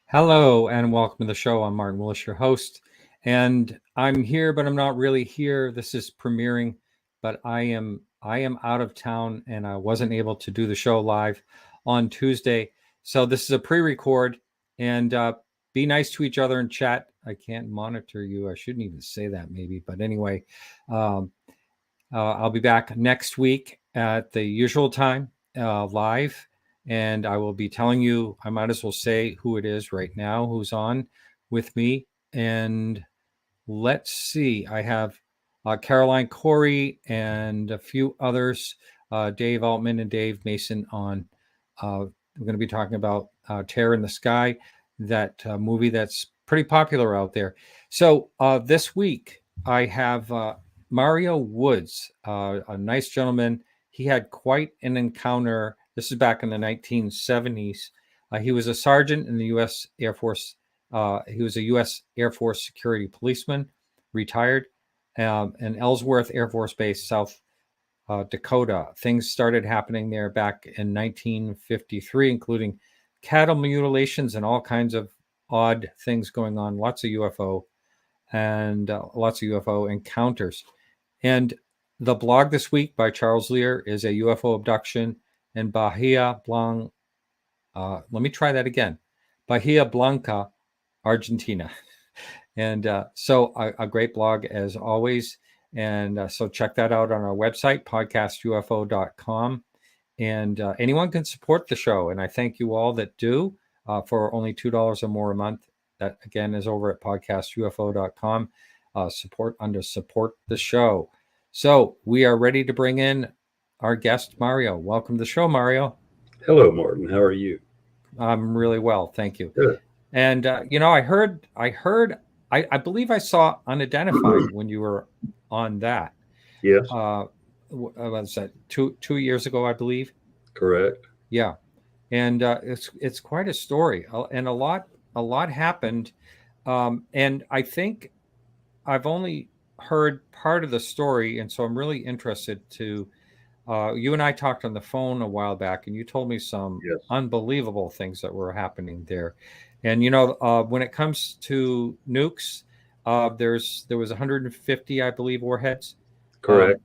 Hello and welcome to the show. I'm Martin Willis, your host, and I'm here, but I'm not really here. This is premiering, but I am out of town, and I wasn't able to do the show live on Tuesday. So this is a pre-record, and be nice to each other and chat. I can't monitor you. I shouldn't even say that, maybe, but anyway, I'll be back next week at the usual time, live. And I will be telling you, I might as well say who it is right now, who's on with me. And let's see, I have Caroline Corey and a few others, Dave Altman and Dave Mason on. We're going to be talking about Terror in the Sky, that movie that's pretty popular out there. So this week, I have Mario Woods, a nice gentleman. He had quite an encounter. This is back in the 1970s. He was a sergeant in the U.S. Air Force. He was a U.S. Air Force security policeman, retired, in Ellsworth Air Force Base, South Dakota. Things started happening there back in 1953, including cattle mutilations and all kinds of odd things going on. Lots of UFO and lots of UFO encounters. And the blog this week by Charles Lear is a UFO abduction in Bahia Blanca. Let me try that again. Bahia Blanca, Argentina. And so a great blog as always. And so check that out on our website, podcastufo.com. And anyone can support the show. And I thank you all that do for only $2 or more a month. That, again, is over at podcastufo.com. Support the show. So we are ready to bring in our guest, Mario. Welcome to the show, Mario. Hello, Martin. How are you? I'm really well, thank you. Good. And I believe I saw Unidentified when you were on that. Yes. Was that 2 years ago, I believe? Correct. Yeah, and it's quite a story, and a lot happened, and I think I've only heard part of the story, and so I'm really interested to. You and I talked on the phone a while back, and you told me some unbelievable things that were happening there. And when it comes to nukes, there was 150, I believe, warheads. Correct.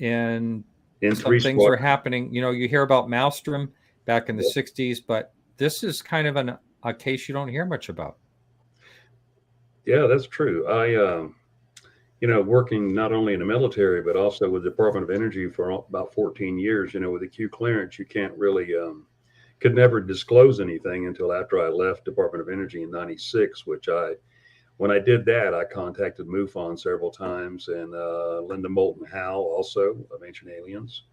And in some things were happening. You hear about Maelstrom back in the 60s, but this is kind of a case you don't hear much about. Yeah, that's true. I working not only in the military, but also with the Department of Energy for about 14 years, with the Q clearance, you can't really, could never disclose anything until after I left Department of Energy in 96, when I did that, I contacted MUFON several times, and Linda Moulton Howe also of Ancient Aliens.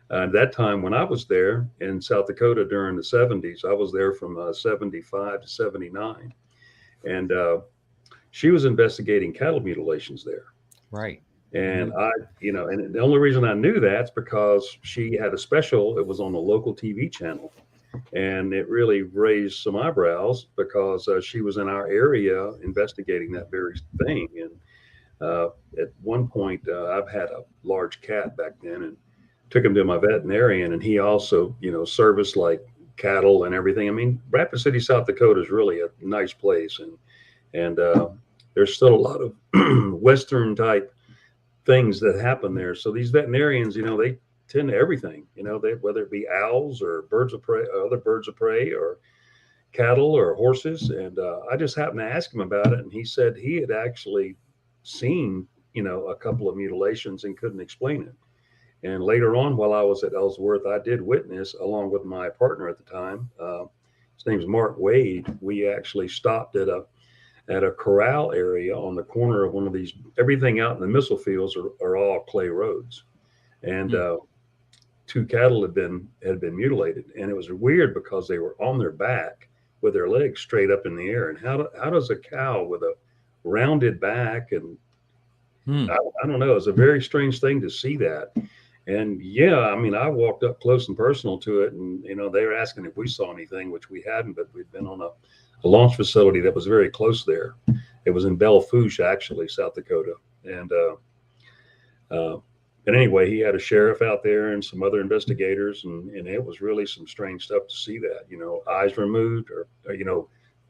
At that time, when I was there in South Dakota during the 70s, I was there from 75 to 79. And she was investigating cattle mutilations there. Right. And and the only reason I knew that's because she had a special. It was on a local TV channel, and it really raised some eyebrows because she was in our area investigating that very thing. And at one point, I've had a large cat back then, and took him to my veterinarian, and he also, serviced like cattle and everything. I mean, Rapid City, South Dakota is really a nice place, and there's still a lot of Western type things that happen there. So these veterinarians, they tend to everything, whether it be owls or birds of prey, other birds of prey, or cattle or horses. And I just happened to ask him about it, and he said he had actually seen, a couple of mutilations and couldn't explain it. And later on, while I was at Ellsworth, I did witness, along with my partner at the time, his name's Mark Wade. We actually stopped at a corral area on the corner of one of these. Everything out in the missile fields are all clay roads, and two cattle had been mutilated, and it was weird because they were on their back with their legs straight up in the air. And how does a cow with a rounded back, and I don't know, it's a very strange thing to see that. And I walked up close and personal to it, and they were asking if we saw anything, which we hadn't, but we'd been on a launch facility that was very close there. It was in Belle Fourche, actually, South Dakota. And anyway, he had a sheriff out there and some other investigators, and it was really some strange stuff to see that, eyes removed, or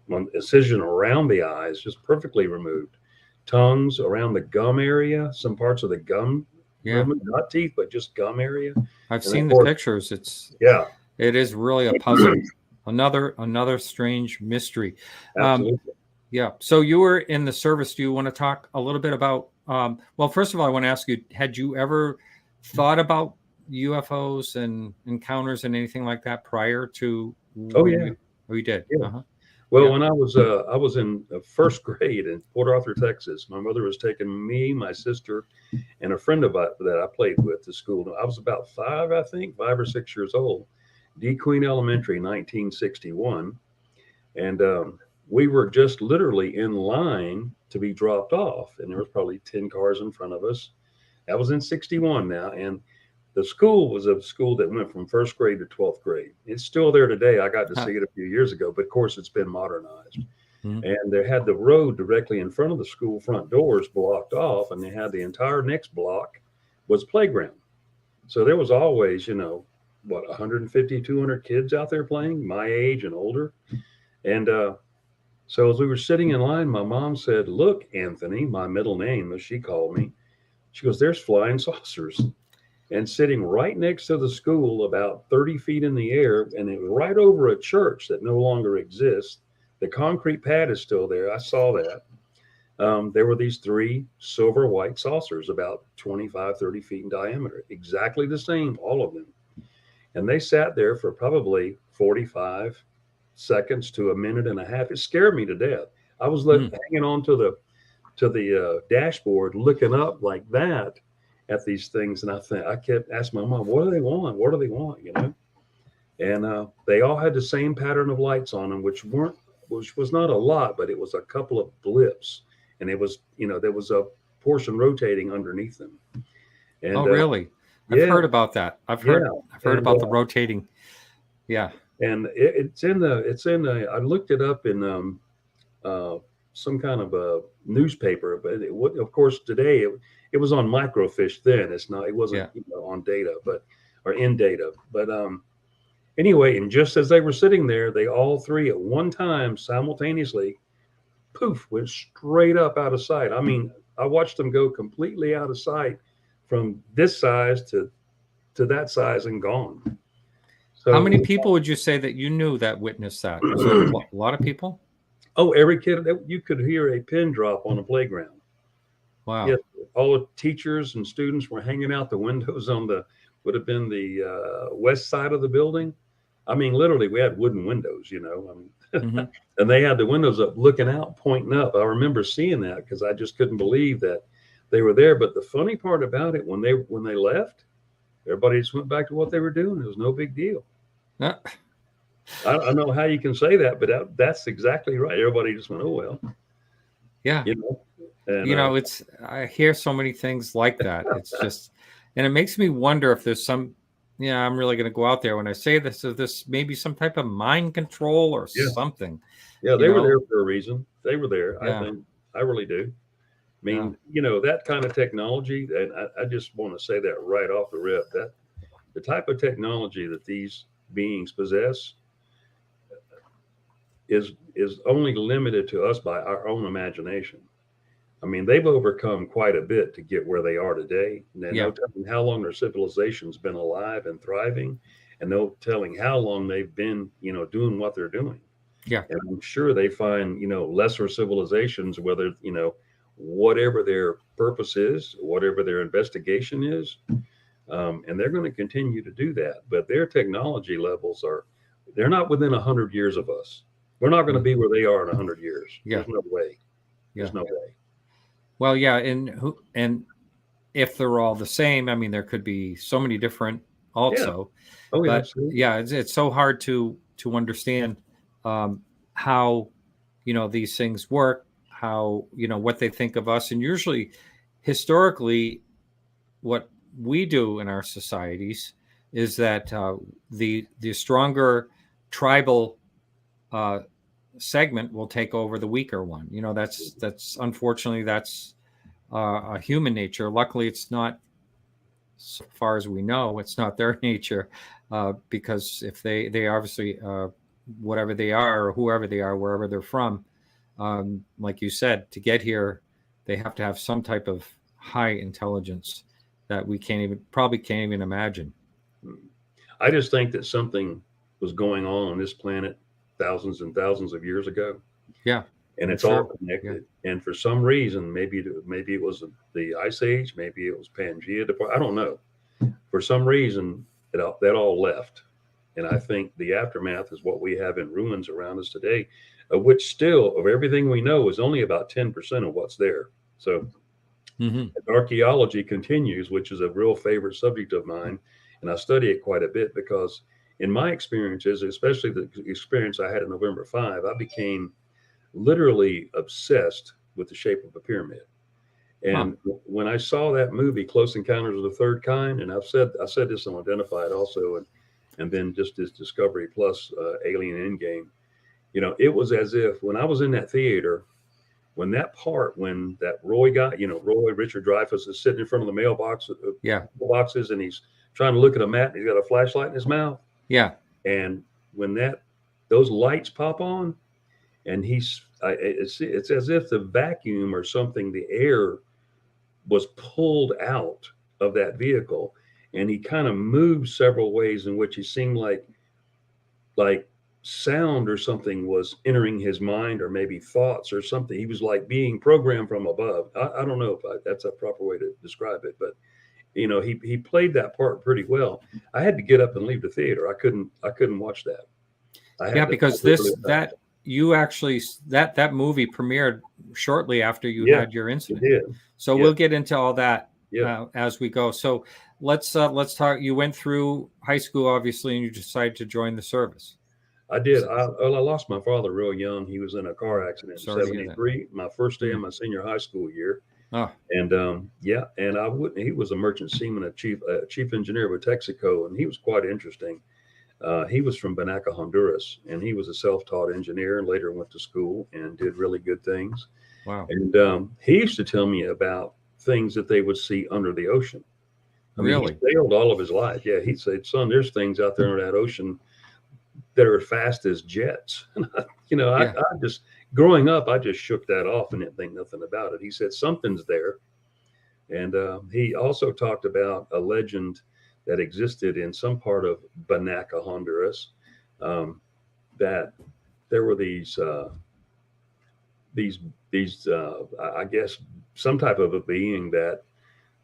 one incision around the eyes, just perfectly removed. Tongues around the gum area, some parts of the gum removed, not teeth, but just gum area. I've And seen of the course, pictures. yeah, It is really a puzzle. Another strange mystery. absolutely. Yeah. So you were in the service. Do you want to talk a little bit about? Well, first of all, I want to ask you: had you ever thought about UFOs and encounters and anything like that prior to Oh when yeah, you? Oh, you did. yeah. Uh-huh. Well, Yeah. when I was in first grade in Port Arthur, Texas, my mother was taking me, my sister, and a friend of that I played with to school. I was about 5 or 6 years old. D Queen Elementary, 1961, and we were just literally in line to be dropped off, and there was probably 10 cars in front of us. That was in 61 now, and the school was a school that went from first grade to 12th grade. It's still there today. I got to see it a few years ago, but of course it's been modernized. Mhm. And they had the road directly in front of the school front doors blocked off, and they had the entire next block was playground. So there was always, 150, 200 kids out there playing, my age and older. And so as we were sitting in line, my mom said, "Look, Anthony," my middle name, as she called me. She goes, "There's flying saucers." And sitting right next to the school, about 30 feet in the air, and it was right over a church that no longer exists. The concrete pad is still there. I saw that. There were these three silver white saucers, about 25, 30 feet in diameter, exactly the same, all of them. And they sat there for probably 45 seconds to a minute and a half. It scared me to death. I was hanging on to the dashboard, looking up like that at these things, and I kept asking my mom, "What do they want? What do they want?" And they all had the same pattern of lights on them, which was not a lot, but it was a couple of blips, and it was there was a portion rotating underneath them. And Oh, really? I've yeah, heard about that. I've yeah, heard and about the rotating. Yeah. and it's in the I looked it up in some kind of a newspaper, but of course today it was on microfiche then. It wasn't on data, or in data. But anyway, and just as they were sitting there, they all three at one time simultaneously, poof, went straight up out of sight. I mean, I watched them go completely out of sight from this size to that size and gone. So how many people would you say that you knew that witnessed that? Was it a lot of people? Oh, every kid, you could hear a pin drop on a playground. Wow. Yes, all the teachers and students were hanging out the windows on would have been the west side of the building. I mean, literally, we had wooden windows, Mm-hmm. and they had the windows up, looking out, pointing up. I remember seeing that because I just couldn't believe that they were there. But the funny part about it, when they left, everybody just went back to what they were doing. It was no big deal. Yeah. I don't know how you can say that, but that's exactly right. Everybody just went, "Oh well." Yeah. And, I hear so many things like that. It's just, and it makes me wonder if there's some, I'm really going to go out there when I say this, is this maybe some type of mind control or something? Yeah, they were there for a reason. They were there. Yeah. I think, I really do. I mean, that kind of technology, and I just want to say that right off the rip, that the type of technology that these beings possess is only limited to us by our own imagination. I mean, they've overcome quite a bit to get where they are today. And no telling how long their civilization's been alive and thriving, and no telling how long they've been, doing what they're doing. Yeah. And I'm sure they find, lesser civilizations, whether, whatever their purpose is, whatever their investigation is, and they're going to continue to do that. But their technology levels they're not within 100 years of us. We're not going to be where they are in 100 years. Yeah. There's no way. There's no way. Well, yeah, and if they're all the same, I mean, there could be so many different also. Yeah. Oh, yeah, but absolutely. it's so hard to understand how these things work, how what they think of us, and usually, historically, what we do in our societies is that the stronger tribal segment will take over the weaker one. That's unfortunately that's a human nature. Luckily, it's not, so far as we know, it's not their nature, because if they obviously whatever they are, or whoever they are, wherever they're from. Like you said, to get here, they have to have some type of high intelligence that we probably can't even imagine. I just think that something was going on this planet thousands and thousands of years ago. Yeah. And it's all connected. Yeah. And for some reason, maybe it was the Ice Age, maybe it was Pangea. I don't know. For some reason, that all left. And I think the aftermath is what we have in ruins around us today, which still, of everything we know, is only about 10% of what's there. So archaeology continues, which is a real favorite subject of mine. And I study it quite a bit because in my experiences, especially the experience I had in November 5, I became literally obsessed with the shape of a pyramid. And when I saw that movie, Close Encounters of the Third Kind, and I said this on Unidentified also, and then just this Discovery Plus Alien Endgame, you know, it was as if when I was in that theater, when that Roy guy, you know, Richard Dreyfuss is sitting in front of the mailbox, boxes, and he's trying to look at a map, and he's got a flashlight in his mouth. Yeah. And when those lights pop on, and it's as if the vacuum or something, the air was pulled out of that vehicle, and he kind of moved several ways in which he seemed like sound or something was entering his mind, or maybe thoughts or something. He was like being programmed from above. I don't know if that's a proper way to describe it, but you know, he played that part pretty well. I had to get up and leave the theater. I couldn't watch that. Because that movie premiered shortly after you had your incident. It did. So we'll get into all that as we go. So let's talk. You went through high school, obviously, and you decided to join the service. I did. I lost my father real young. He was in a car accident in 73, my first day of my senior high school year. Oh. And he was a merchant seaman, a chief engineer with Texaco, and he was quite interesting. He was from Banaca, Honduras, and he was a self-taught engineer and later went to school and did really good things. Wow. And he used to tell me about things that they would see under the ocean. I mean, he sailed all of his life. Yeah, he'd say, son, there's things out there in that ocean that are fast as jets. You know, I just, growing up, I just shook that off and didn't think nothing about it. He said, something's there. And he also talked about a legend that existed in some part of Banaca, Honduras, that there were these I guess some type of a being that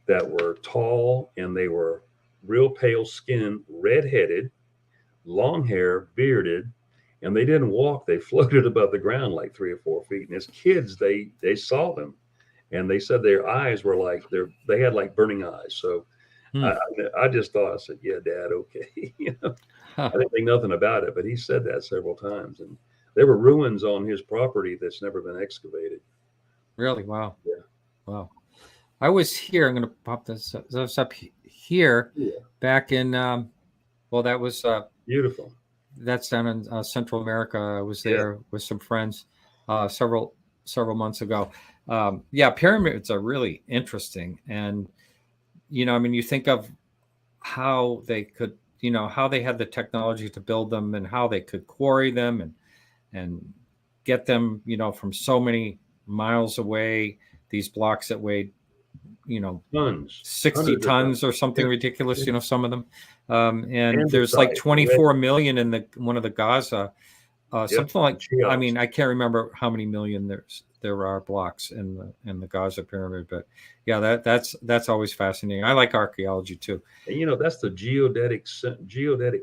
were tall, and they were real pale skin, red-headed, long hair, bearded, and they didn't walk. They floated above the ground like 3 or 4 feet. And as kids, they saw them, and they said their eyes were like they had like burning eyes. So I just thought, I said, yeah, Dad, okay. You know, I didn't think nothing about it, but he said that several times. And there were ruins on his property that's never been excavated. Really? Wow. Yeah. Wow. I was here. I'm going to pop this up here back in, that was beautiful. That's down in Central America. I was there with some friends several months ago. Pyramids are really interesting. And, you know, I mean, you think of how they could, you know, how they had the technology to build them and how they could quarry them and get them, you know, from so many miles away, these blocks that weighed, you know, 60 tons or something ridiculous, you know, some of them. And there's like 24 million in one of the Gaza, something like, I mean, I can't remember how many million there are blocks in the Gaza pyramid, but yeah, that's always fascinating. I like archaeology too. And you know, that's the geodetic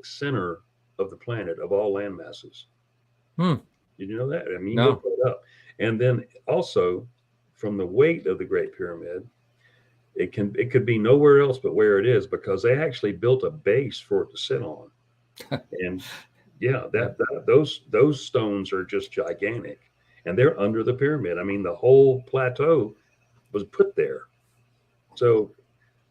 center of the planet of all land masses. Did you know that? I mean, you look it up. And then also, from the weight of the Great Pyramid, it could be nowhere else but where it is, because they actually built a base for it to sit on. And those stones are just gigantic, and they're under the pyramid. I mean, the whole plateau was put there. So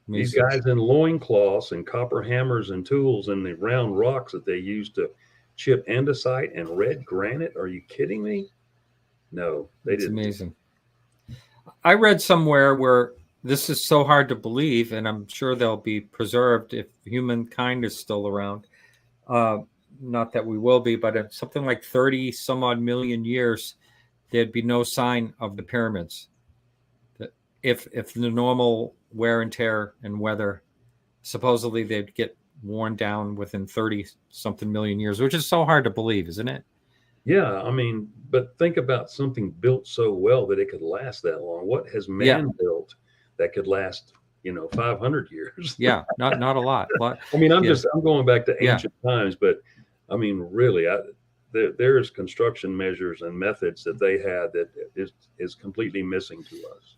these guys in loincloths and copper hammers and tools and the round rocks that they used to chip andesite and red granite. Are you kidding me? No, they didn't. It's amazing. I read somewhere where this is so hard to believe, and I'm sure they'll be preserved if humankind is still around, not that we will be, but something like 30 some odd million years, there'd be no sign of the pyramids. If the normal wear and tear and weather, supposedly they'd get worn down within 30 something million years, which is so hard to believe, isn't it? Yeah, I mean, but think about something built so well that it could last that long. What has man built that could last, 500 years? Yeah, not a lot. I mean, I'm going back to ancient times, but I mean, really, there's construction measures and methods that they had that is completely missing to us.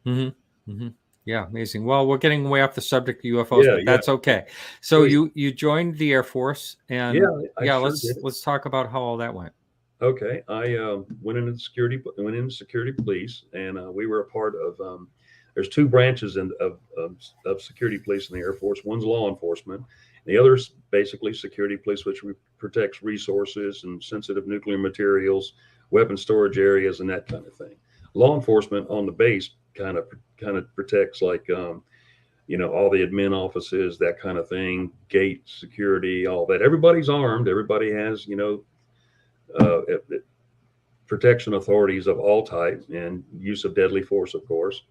Mm-hmm. Mm-hmm. Yeah, amazing. Well, we're getting way off the subject of UFOs, but that's okay. So you joined the Air Force, and let's talk about how all that went. Okay, I went into security police, and we were a part of. There's two branches of security police in the Air Force. One's law enforcement, the other's basically security police, which protects resources and sensitive nuclear materials, weapon storage areas, and that kind of thing. Law enforcement on the base kind of protects, like all the admin offices, that kind of thing, gate security, all that. Everybody's armed. Everybody has protection authorities of all types and use of deadly force, of course.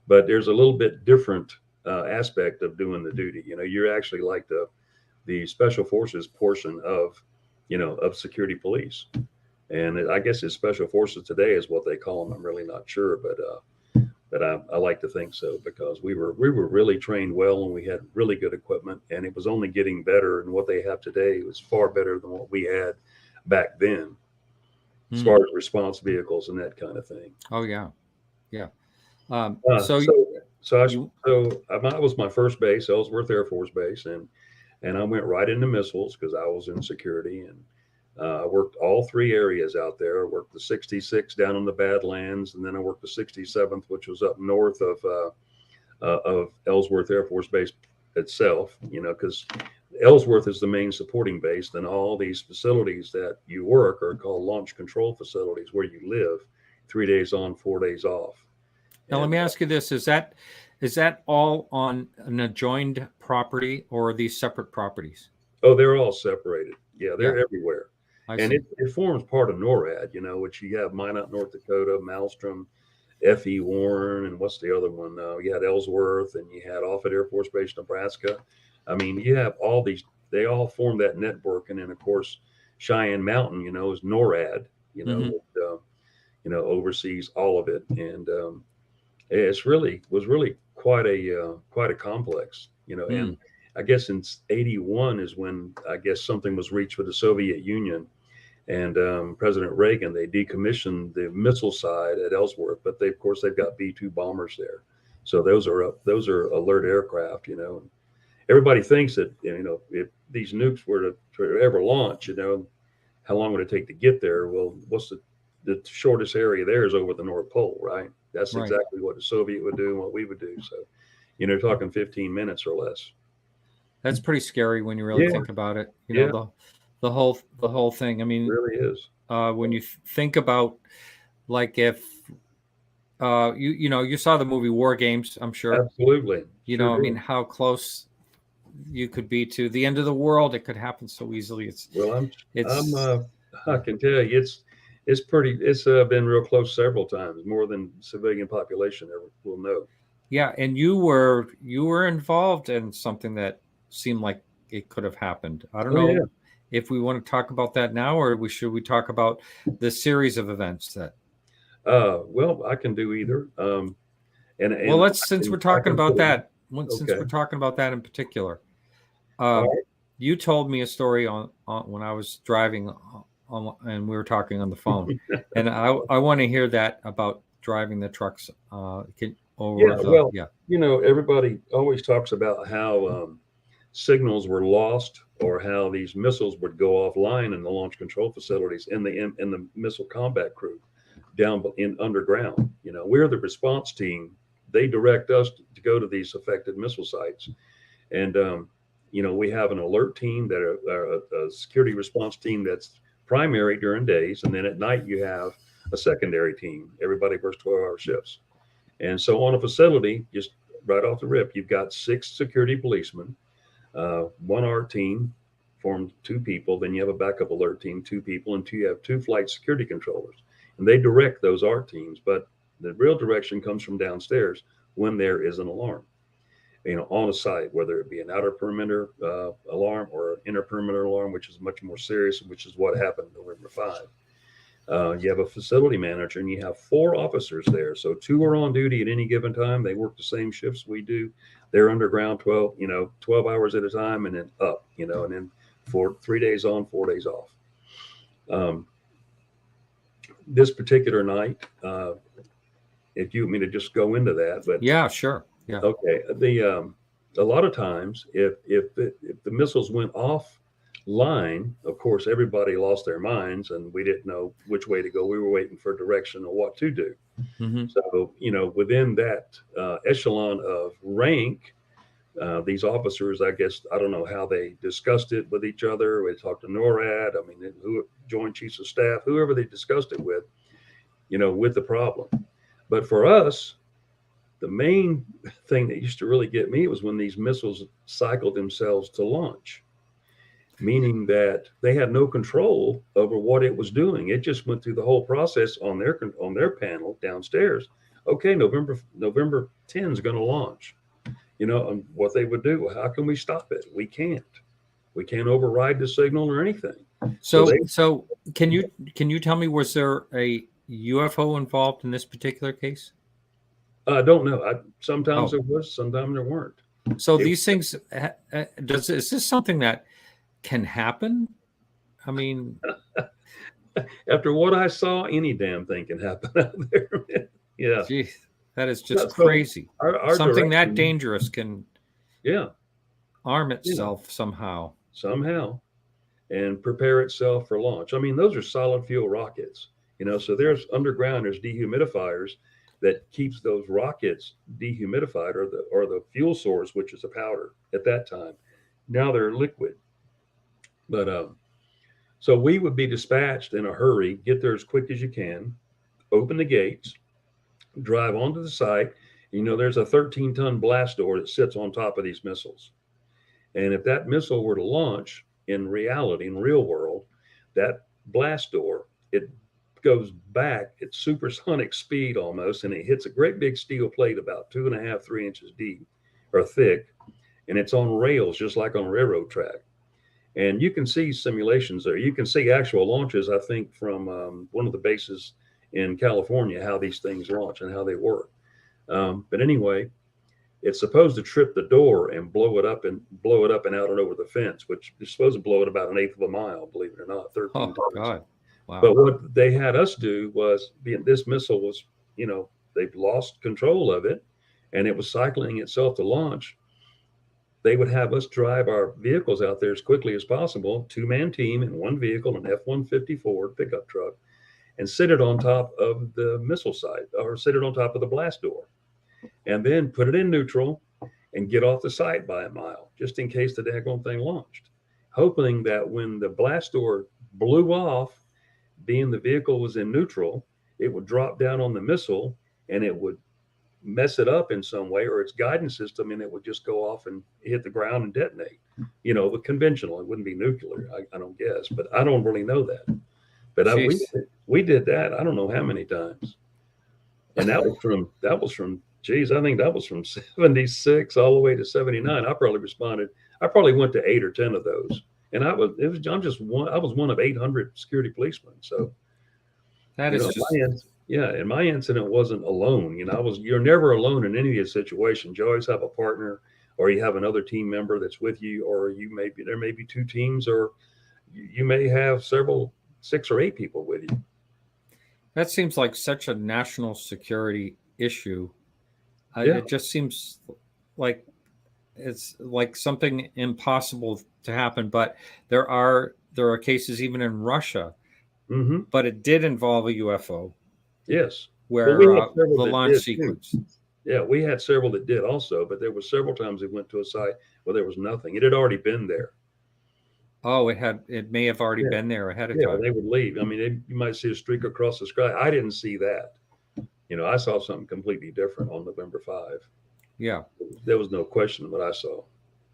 But there's a little bit different aspect of doing the duty. You're actually like the special forces portion of security police. And I guess it's special forces today is what they call them. I'm really not sure, but I like to think so, because we were really trained well, and we had really good equipment, and it was only getting better. And what they have today was far better than what we had back then, as far as response vehicles and that kind of thing. Oh yeah. I was my first base, Ellsworth Air Force Base, and I went right into missiles because I was in security, and I worked all three areas out there. I worked the 66 down in the Badlands, and then I worked the 67th, which was up north of Ellsworth Air Force Base itself. Because Ellsworth is the main supporting base. Then all these facilities that you work are called launch control facilities, where you live 3 days on, 4 days off. Now, let me ask you this: is that all on an adjoined property, or are these separate properties? Oh, they're all separated. Yeah, they're everywhere. And it forms part of NORAD, which you have Minot, North Dakota, Maelstrom, F.E. Warren, and what's the other one? You had Ellsworth, and you had Offutt Air Force Base, Nebraska. I mean, you have all these, they all form that network. And then, of course, Cheyenne Mountain, is NORAD, oversees all of it. And was really quite a complex, and I guess in 81 is when I guess something was reached with the Soviet Union, and President Reagan, they decommissioned the missile side at Ellsworth, but they've got B-2 bombers there. So those are alert aircraft, and everybody thinks that, if these nukes were to ever launch, how long would it take to get there? Well, what's the shortest area there is over the North Pole, right? That's exactly what the Soviet would do and what we would do. So, talking 15 minutes or less. That's pretty scary when you really think about it. The whole thing. I mean, it really is. When you think about, like, if you saw the movie War Games, I'm sure. Absolutely. I mean, how close you could be to the end of the world. It could happen so easily. I can tell you, it's been real close several times, more than civilian population ever will know. Yeah, and you were involved in something that seemed like it could have happened. I don't know if we want to talk about that now, or should we talk about the series of events that? Well, I can do either. Since we're talking about that in particular, you told me a story on when I was driving and we were talking on the phone, and I want to hear that about driving the trucks. Everybody always talks about how signals were lost, or how these missiles would go offline in the launch control facilities in the missile combat crew down in underground. We're the response team. They direct us to go to these affected missile sites, and we have an alert team that are a security response team that's primary during days, and then at night you have a secondary team. Everybody works 12-hour shifts. And so on a facility, just right off the rip, you've got 6 security policemen, 1 art team, formed 2 people. Then you have a backup alert team, 2 people, and you have 2 flight security controllers. And they direct those ART teams. But the real direction comes from downstairs when there is an alarm, on a site, whether it be an outer perimeter alarm or an inner perimeter alarm, which is much more serious, which is what happened November 5. You have a facility manager and you have 4 officers there. So 2 are on duty at any given time. They work the same shifts we do. They're underground 12 hours at a time, and then up, and then 3 days on, 4 days off. This particular night, if you want me to just go into that, but yeah, sure. Yeah. Okay. A lot of times if the missiles went offline, of course, everybody lost their minds and we didn't know which way to go. We were waiting for direction or what to do. Mm-hmm. So, within that echelon of rank, these officers, I guess, I don't know how they discussed it with each other. We talked to NORAD, Joint Chiefs of Staff, whoever they discussed it with, with the problem. But for us, the main thing that used to really get me was when these missiles cycled themselves to launch, meaning that they had no control over what it was doing. It just went through the whole process on their panel downstairs. Okay, November 10 is going to launch. And what they would do, how can we stop it? We can't override the signal or anything. So can you tell me, was there a UFO involved in this particular case? I don't know. Sometimes there was, sometimes there weren't. So these things, is this something that can happen? I mean, after what I saw, any damn thing can happen out there. Yeah. Geez, that is just crazy. Something that dangerous can arm itself somehow, and prepare itself for launch. Those are solid fuel rockets, so there's dehumidifiers that keeps those rockets dehumidified, or the fuel source, which is a powder at that time. Now they're liquid. But so we would be dispatched in a hurry, get there as quick as you can, open the gates, drive onto the site. There's a 13-ton blast door that sits on top of these missiles. And if that missile were to launch in reality, in real world, that blast door, it goes back at supersonic speed almost, and it hits a great big steel plate about 2.5, 3 inches deep or thick, and it's on rails just like on a railroad track. And you can see simulations there. You can see actual launches, I think, from one of the bases in California, how these things launch and how they work. But anyway, it's supposed to trip the door and blow it up and out and over the fence, which is supposed to blow it about 1/8 of a mile, believe it or not, 13 times. God. Wow. But what they had us do was, this missile was, they've lost control of it and it was cycling itself to launch. They would have us drive our vehicles out there as quickly as possible, 2-man team in one vehicle, an F-150 Ford pickup truck, and sit it on top of the missile site or sit it on top of the blast door, and then put it in neutral and get off the site by a mile, just in case the daggone thing launched, hoping that when the blast door blew off, being the vehicle was in neutral, it would drop down on the missile and it would mess it up in some way, or its guidance system, and it would just go off and hit the ground and detonate. But conventional, it wouldn't be nuclear, I don't guess, but I don't really know that. But we did that, I don't know how many times. And that was from, I think that was from 76 all the way to 79. I probably went to 8 or 10 of those. And I was one of 800 security policemen. So that is and my incident wasn't alone. You're never alone in any of these situations. You always have a partner, or you have another team member that's with you, or there may be 2 teams, or you may have 6 or 8 people with you. That seems like such a national security issue. It just seems like it's like something impossible to happen. But there are cases even in Russia, but it did involve a UFO. Yes, where the launch sequence. Yeah, we had several that did also, but there were several times it went to a site where there was nothing. It had already been there. Oh, it may have already been there ahead of time. Yeah, they would leave. You might see a streak across the sky. I didn't see that. I saw something completely different on November 5. Yeah. There was no question what I saw.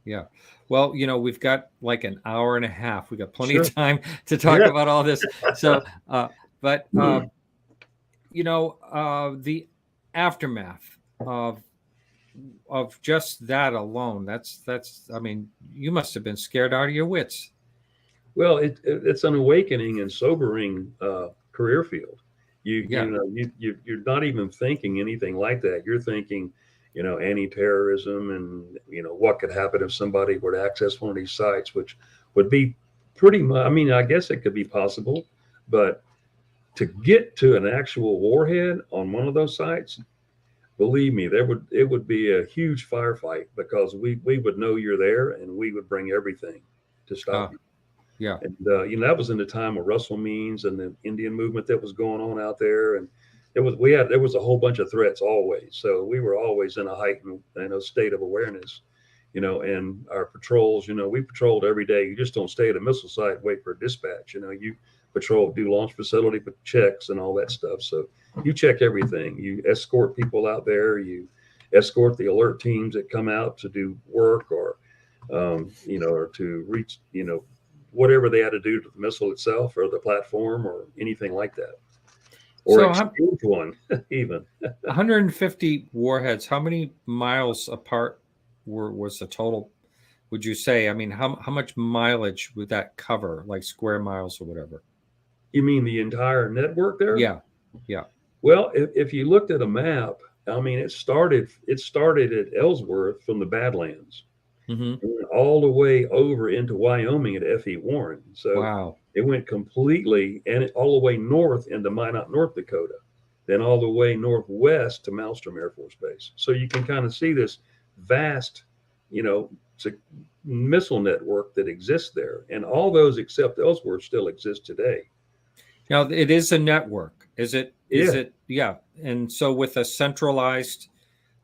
Yeah. Well, we've got like an hour and a half. We got plenty Sure. of time to talk Yeah. about all this. So, but the aftermath of just that alone, that's. I mean, you must have been scared out of your wits. Well, it's an awakening and sobering career field. Yeah. You're not even thinking anything like that. You're thinking, anti-terrorism and what could happen if somebody were to access one of these sites, which would be pretty much. I mean, I guess it could be possible, but to get to an actual warhead on one of those sites, believe me, it would be a huge firefight because we would know you're there and we would bring everything to stop you. Yeah. And that was in the time of Russell Means and the Indian movement that was going on out there, and there was a whole bunch of threats always. So we were always in a heightened state of awareness, and our patrols. We patrolled every day. You just don't stay at a missile site and wait for a dispatch. You patrol, do launch facility checks and all that stuff. So you check everything. You escort people out there. You escort the alert teams that come out to do work or to reach whatever they had to do to the missile itself or the platform or anything like that. Or exchange one, even. 150 warheads. How many miles apart was the total? Would you say? I mean, how much mileage would that cover, like square miles or whatever? You mean the entire network there? Yeah. Well, if you looked at a map, I mean, it started at Ellsworth from the Badlands, all the way over into Wyoming at F.E. Warren. So wow. It went completely all the way north into Minot, North Dakota, then all the way northwest to Malmstrom Air Force Base. So you can kind of see this vast, missile network that exists there. And all those except Ellsworth still exist today. Now, it is a network. Is it? Yeah. Yeah. And so with a centralized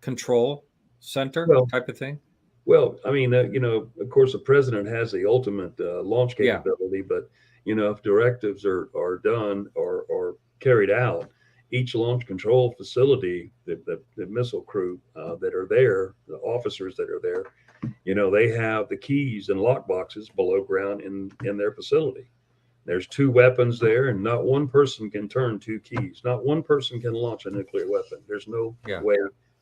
control center type of thing? Well, I mean, of course, the president has the ultimate launch capability, but if directives are done or carried out, each launch control facility, the missile crew that are there, the officers that are there, they have the keys and lock boxes below ground in their facility. There's 2 weapons there, and not one person can turn 2 keys. Not one person can launch a nuclear weapon. There's no way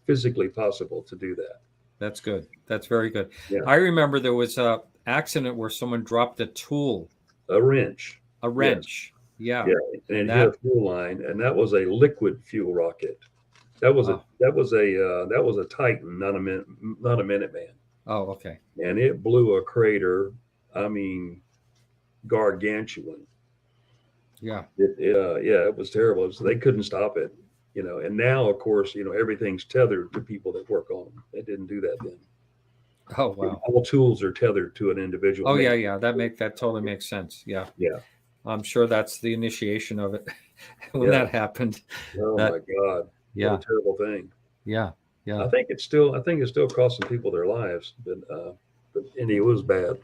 physically possible to do that. That's good. That's very good. Yeah. I remember there was a accident where someone dropped a tool. A wrench. Yes. Yeah. And it hit a fuel line, and that was a liquid fuel rocket. That was a Titan, not a Minuteman. Oh, okay. And it blew a crater. I mean, gargantuan. Yeah. It was terrible. They couldn't stop it. And now, of course, everything's tethered to people that work on them. They didn't do that then. Oh, wow. All tools are tethered to an individual. Oh, yeah. That totally makes sense. Yeah. Yeah. I'm sure that's the initiation of it when that happened. Oh my God. Yeah. What a terrible thing. Yeah. I think it's still costing people their lives, but it was bad.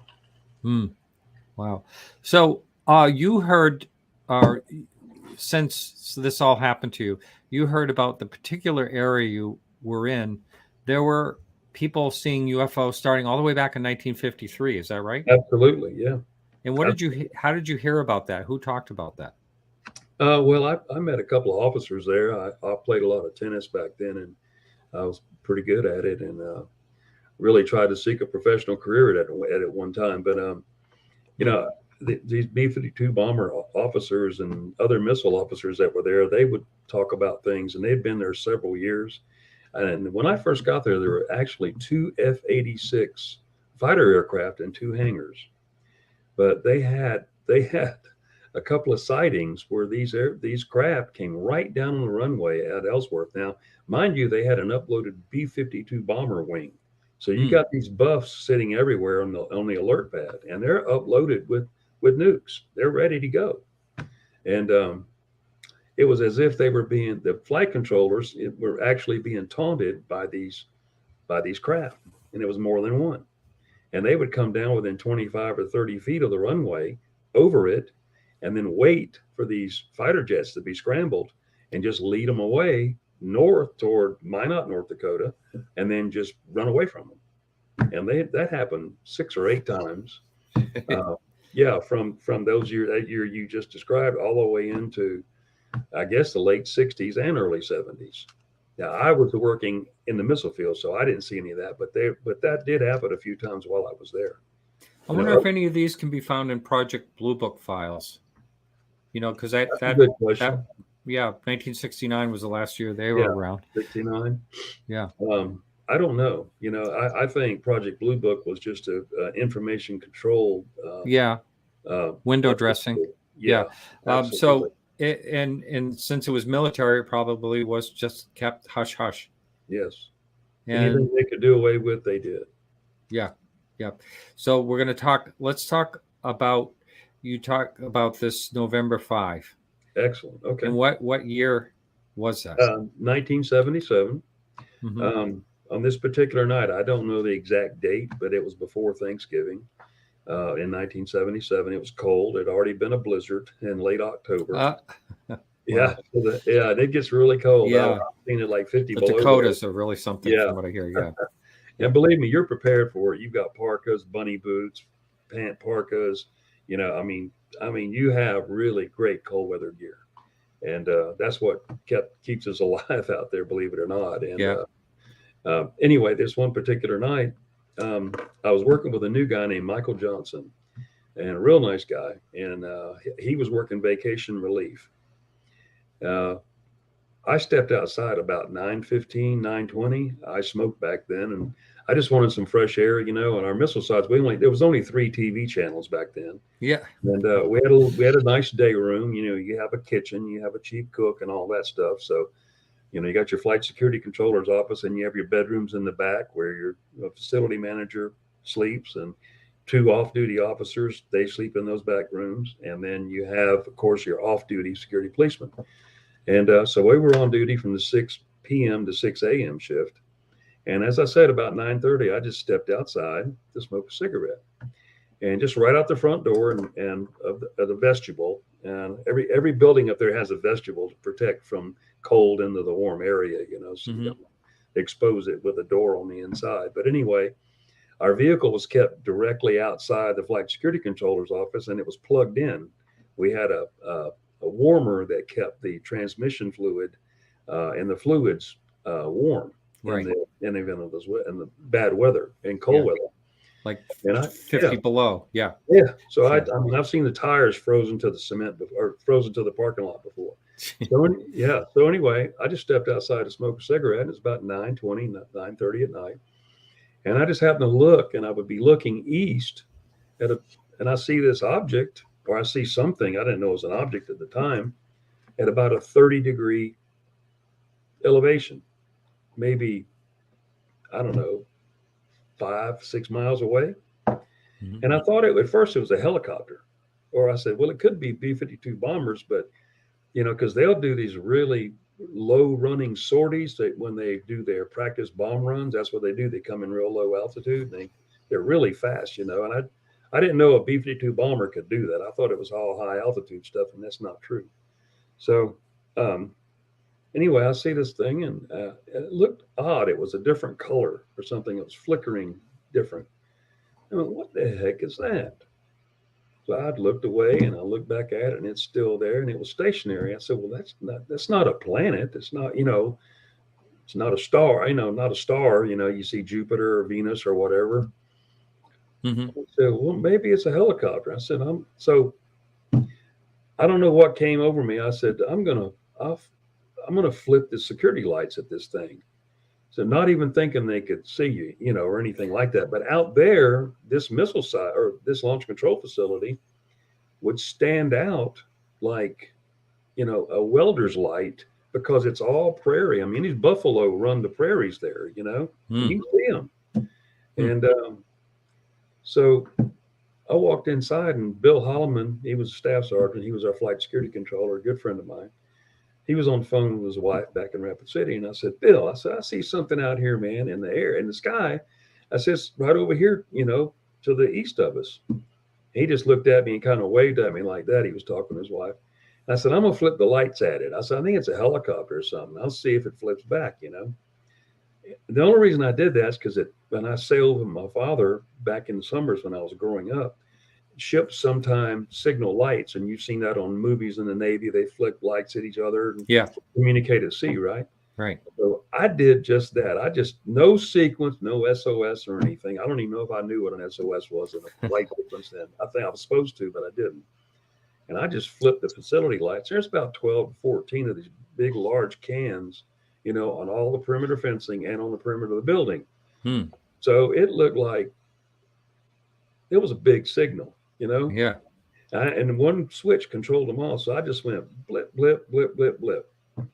Wow. So you heard, since this all happened to you, you heard about the particular area you were in. There were people seeing UFOs starting all the way back in 1953. Is that right? Absolutely. Yeah. And how did you hear about that? Who talked about that? Well, I met a couple of officers there. I played a lot of tennis back then, and I was pretty good at it, and really tried to seek a professional career at it one time. But these B-52 bomber officers and other missile officers that were there, they would talk about things, and they'd been there several years. And when I first got there, there were actually 2 F-86 fighter aircraft and 2 hangars. But they had a couple of sightings where these craft came right down on the runway at Ellsworth. Now, mind you, they had an uploaded B-52 bomber wing. So you got these buffs sitting everywhere on the alert pad, and they're uploaded with nukes. They're ready to go. And it was as if the flight controllers were actually being taunted by these craft, and it was more than one. And they would come down within 25 or 30 feet of the runway, over it, and then wait for these fighter jets to be scrambled and just lead them away north toward Minot, North Dakota, and then just run away from them. and that happened 6 or 8 times. Yeah, from those that year you just described all the way into, I guess, the late 60s and early 70s. Now, I was working in the missile field, so I didn't see any of that, but that did happen a few times while I was there. I wonder if any of these can be found in Project Blue Book files. Because that's a good question. Yeah, 1969 was the last year they were around. 69. Yeah. I don't know. I think Project Blue Book was just a information control. Window dressing. Yeah. So, and since it was military, it probably was just kept hush hush. Yes. And anything they could do away with, they did. Yeah. So we're going to talk. Let's talk about. You talk about this November 5. Excellent. Okay. And what year was that? 1977. Mm-hmm. On this particular night, I don't know the exact date, but it was before Thanksgiving. In 1977, it was cold. It had already been a blizzard in late October. Yeah, it gets really cold. Yeah, I've seen it like 50 the below. Dakotas are really something from what I hear. Yeah. And believe me, you're prepared for it. You've got parkas, bunny boots, pant parkas. I mean, you have really great cold weather gear, and that's what keeps us alive out there, believe it or not. And anyway, this one particular night, I was working with a new guy named Michael Johnson, and a real nice guy, and he was working vacation relief. I stepped outside about 9:15, 9:20. I smoked back then, and I just wanted some fresh air, and our missile sites, there was only 3 TV channels back then. Yeah. And we had a nice day room. You have a kitchen, you have a chief cook and all that stuff. So, you got your flight security controller's office, and you have your bedrooms in the back where your facility manager sleeps, and 2 off-duty officers, they sleep in those back rooms. And then you have, of course, your off-duty security policeman. And so we were on duty from the 6 p.m. to 6 a.m. shift. And as I said, about 9:30, I just stepped outside to smoke a cigarette, and just right out the front door and of the vestibule. And every building up there has a vestibule to protect from cold into the warm area, so you don't expose it with a door on the inside. But anyway, our vehicle was kept directly outside the flight security controller's office, and it was plugged in. We had a warmer that kept the transmission fluid and the fluids warm. Right. In the event of this, in the bad weather and cold weather, like 50 below. Yeah. So I've seen the tires frozen to the cement or frozen to the parking lot before. So anyway, I just stepped outside to smoke a cigarette. It's about 9:20, 9:30 at night, and I just happened to look, and I would be looking east and I see this object, or I see something I didn't know it was an object at the time, at about a 30-degree elevation. Maybe, I don't know, 5-6 miles away. Mm-hmm. And I thought at first it was a helicopter, or I said, well, it could be B-52 bombers, but, because they'll do these really low running sorties when they do their practice bomb runs. That's what they do. They come in real low altitude, and they're really fast, and I didn't know a B-52 bomber could do that. I thought it was all high altitude stuff, and that's not true. So, anyway, I see this thing, and it looked odd. It was a different color or something. It was flickering different. I went, what the heck is that? So I looked away, and I looked back at it, and it's still there, and it was stationary. I said, well, that's not a planet. It's not, it's not a star. Not a star. You see Jupiter or Venus or whatever. Mm-hmm. I said, well, maybe it's a helicopter. I said, so I don't know what came over me. I said, I'm gonna flip the security lights at this thing. So not even thinking they could see you, or anything like that. But out there, this missile site or this launch control facility would stand out like, a welder's light, because it's all prairie. I mean, these buffalo run the prairies there, You can see them. And so I walked inside, and Bill Holloman, he was a staff sergeant. He was our flight security controller, a good friend of mine. He was on the phone with his wife back in Rapid City. And I said, Bill, I see something out here, man, in the air, in the sky. I said, right over here, to the east of us. He just looked at me and kind of waved at me like that. He was talking to his wife. I said, I'm going to flip the lights at it. I said, I think it's a helicopter or something. I'll see if it flips back, The only reason I did that is because when I sailed with my father back in the summers when I was growing up, ships sometimes signal lights, and you've seen that on movies in the Navy. They flick lights at each other and Yeah. communicate at sea, right? Right. So I did just that. I just, no sequence, no SOS or anything. I don't even know if I knew what an SOS was in a light sequence then. I think I was supposed to, but I didn't. And I just flipped the facility lights. There's about 12 to 14 of these big, large cans, on all the perimeter fencing and on the perimeter of the building. So it looked like it was a big signal, Yeah. And one switch controlled them all. So I just went blip, blip, blip, blip, blip,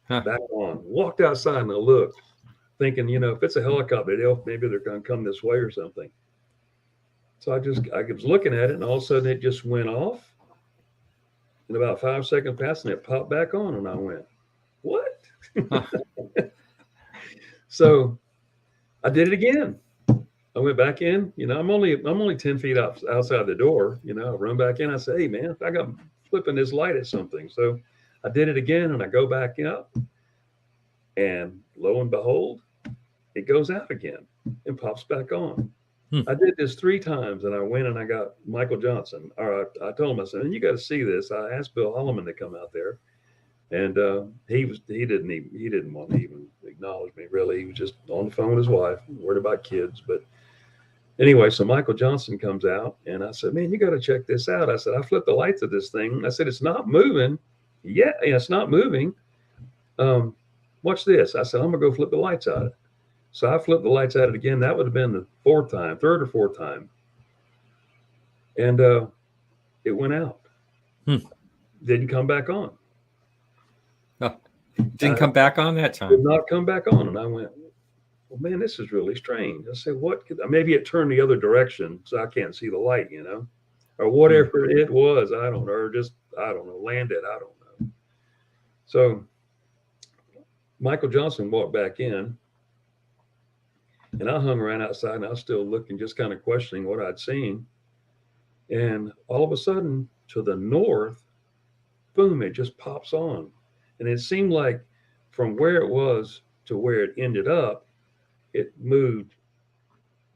back on. Walked outside and I looked, thinking, if it's a helicopter, maybe they're going to come this way or something. So I was looking at it, and all of a sudden it just went off. And about 5 seconds passed, and it popped back on, and I went, "What?" So I did it again. I went back in. I'm only 10 feet outside the door. I run back in. I say, "Hey, man, I got flipping this light at something." So I did it again, and I go back up, and lo and behold, it goes out again and pops back on. I did this 3 times, and I went and I got Michael Johnson. Or I told him, I said, "You got to see this." I asked Bill Holloman to come out there, and he didn't want to even acknowledge me. Really, he was just on the phone with his wife, worried about kids. But anyway, so Michael Johnson comes out, and I said, "Man, you got to check this out." I said, "I flipped the lights of this thing." I said, "It's not moving." Yeah, it's not moving. Watch this. I said, "I'm gonna go flip the lights out." So I flipped the lights at it again. That would have been the third or fourth time. And it went out. Didn't come back on. Didn't come back on that time. Did not come back on. And I went, "Well, man, this is really strange." I said, maybe it turned the other direction so I can't see the light, or whatever it was. I don't know. Or just, I don't know, landed. I don't know. So Michael Johnson walked back in. And I hung around outside, and I was still looking, just kind of questioning what I'd seen. And all of a sudden, to the north, boom, it just pops on. And it seemed like from where it was to where it ended up, it moved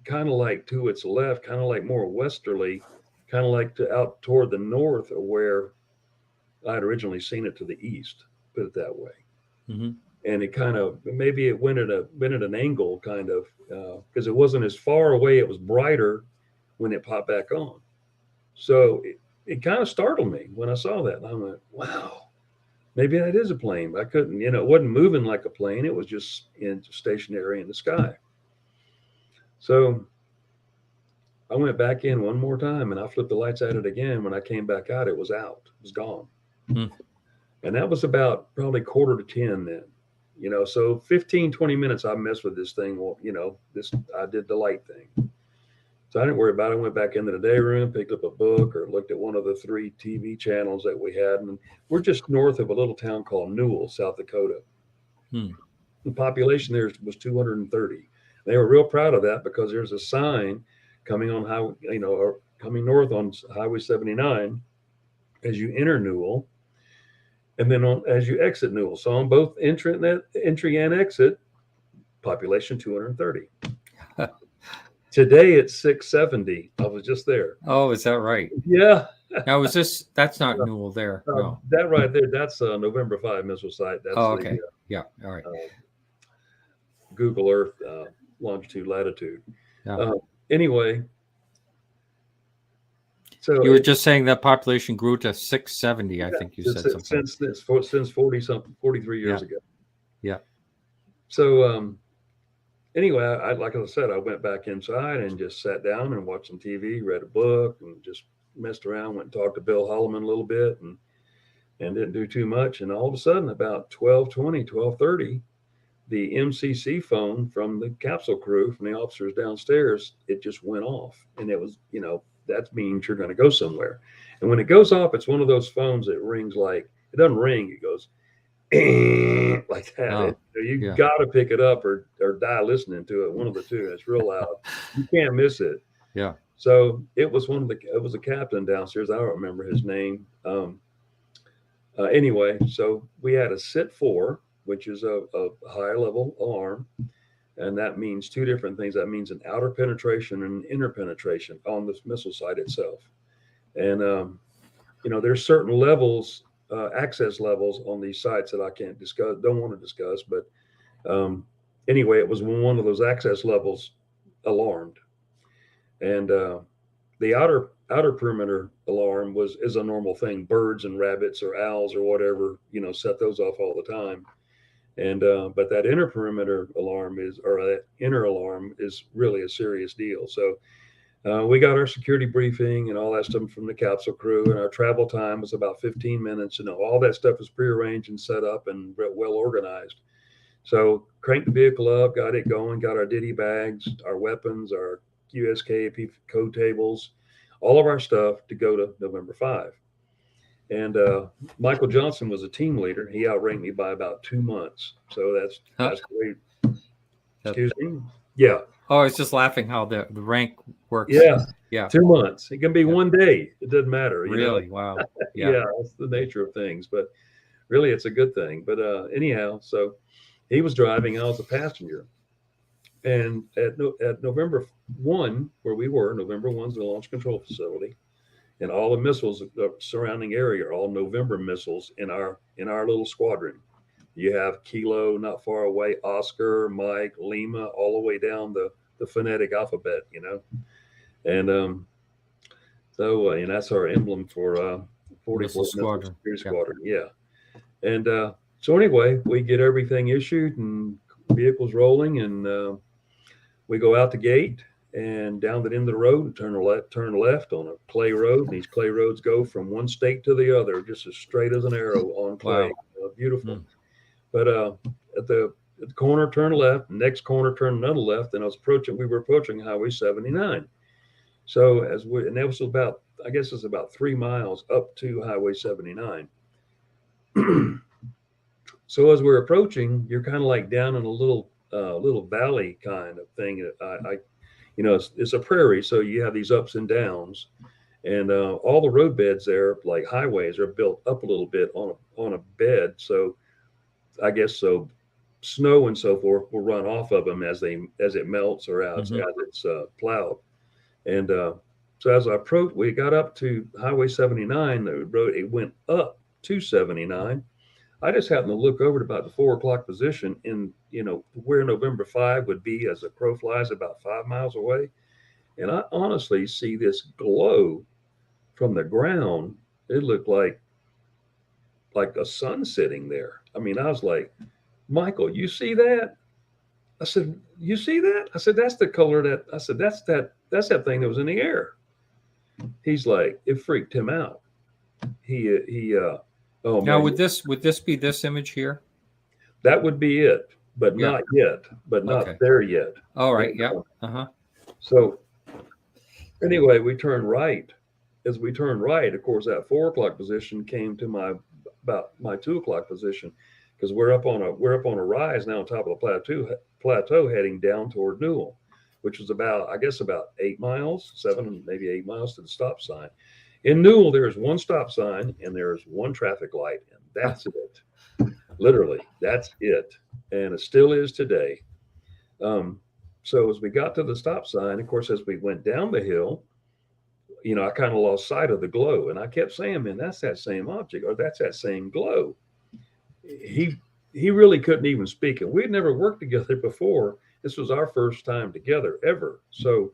kind of like to its left, kind of like more westerly, kind of like out toward the north of where I'd originally seen it to the east, put it that way. And it kind of, maybe it went at an angle, kind of, because it wasn't as far away. It was brighter when it popped back on. So it kind of startled me when I saw that. And I went, "Wow, maybe that is a plane." But I couldn't, it wasn't moving like a plane. It was just stationary in the sky. So I went back in one more time, and I flipped the lights at it again. When I came back out, it was out. It was gone. And that was about probably 9:45 then. So 15, 20 minutes I messed with this thing. Well, I did the light thing. So I didn't worry about it. I went back into the day room, picked up a book, or looked at one of the 3 TV channels that we had. And we're just north of a little town called Newell, South Dakota. The population there was 230. They were real proud of that because there's a sign coming on coming north on Highway 79 as you enter Newell. And then as you exit Newell. So on both entry and exit, population 230. Today it's 670. I was just there. Oh, is that right? Yeah. Now, that's not Newell there. No. That right there, that's a November 5 missile site. That's okay. Yeah. All right. Google Earth longitude, latitude. Yeah. Anyway. So you were just saying that population grew to 670. I think you said something. Since 43 years ago. Yeah. So anyway, like I said, I went back inside and just sat down and watched some TV, read a book, and just messed around. Went and talked to Bill Holloman a little bit, and didn't do too much. And all of a sudden, about 12:20, 12:30, the MCC phone from the capsule crew, from the officers downstairs, it just went off, and it was, that means you're going to go somewhere. And when it goes off, it's one of those phones that rings like, it doesn't ring, it goes like that. You got to pick it up or die listening to it, one of the two. It's real loud. You can't miss it. Yeah. So it was it was a captain downstairs. I don't remember his name. Anyway, so we had a SIT-4, which is a high level alarm. And that means two different things. That means an outer penetration and an inner penetration on the missile site itself. And, there's certain levels, access levels on these sites that I can't discuss, don't want to discuss. But anyway, it was one of those access levels alarmed. And the outer perimeter alarm is a normal thing. Birds and rabbits or owls or whatever, set those off all the time. And but that inner perimeter alarm that inner alarm is really a serious deal. So we got our security briefing and all that stuff from the capsule crew, and our travel time was about 15 minutes. All that stuff was prearranged and set up and well organized. So cranked the vehicle up, got it going, got our ditty bags, our weapons, our USKAP code tables, all of our stuff to go to November 5. And Michael Johnson was a team leader. He outranked me by about 2 months. So that's great. Excuse me? Yeah. Oh, I was just laughing how the rank works. Yeah. 2 months. It can be 1 day. It doesn't matter. Really? Wow. Yeah. That's the nature of things. But really, it's a good thing. But anyhow, so he was driving. I was a passenger. And at November 1, where we were, November 1 is the launch control facility. And all the missiles, the surrounding area, are all November missiles in our little squadron. You have Kilo not far away, Oscar, Mike, Lima, all the way down the phonetic alphabet, And and that's our emblem for 44th Squadron. Squadron. Yeah. And so anyway, we get everything issued and vehicles rolling, and we go out the gate and down the end of the road and turn left on a clay road. And these clay roads go from one state to the other, just as straight as an arrow on clay. Wow. Beautiful. But at the corner, turn left, next corner, turn another left. And we were approaching Highway 79. So and that was about 3 miles up to Highway 79. So as we're approaching, you're kind of like down in a little valley kind of thing. It's a prairie, so you have these ups and downs, and all the roadbeds there, like highways, are built up a little bit on a bed. So I guess so snow and so forth will run off of them as it melts or as it's plowed. And so as I approached, we got up to Highway 79. The road, it went up to 79. I just happened to look over to about the 4 o'clock position in, where November 5 would be as a crow flies, about 5 miles away. And I honestly see this glow from the ground. It looked like a sun sitting there. I mean, I was like, Michael, you see that? I said, you see that? I said, that's the color that's that thing that was in the air. He's like, it freaked him out. Oh, now, would this be this image here? That would be it, but not yet, not there yet. All right. Yeah. Uh-huh. So anyway, we turned right. As we turned right, of course, that 4 o'clock position came to about my 2 o'clock position, because we're up on a rise now on top of the plateau heading down toward Newell, which was about 8 miles, 7, maybe 8 miles to the stop sign. In Newell, there's one stop sign and there's one traffic light, and that's it. Literally, that's it. And it still is today. So as we got to the stop sign, of course, as we went down the hill, I kind of lost sight of the glow. And I kept saying, man, that's that same object, or that's that same glow. He really couldn't even speak. And we'd never worked together before. This was our first time together ever. So,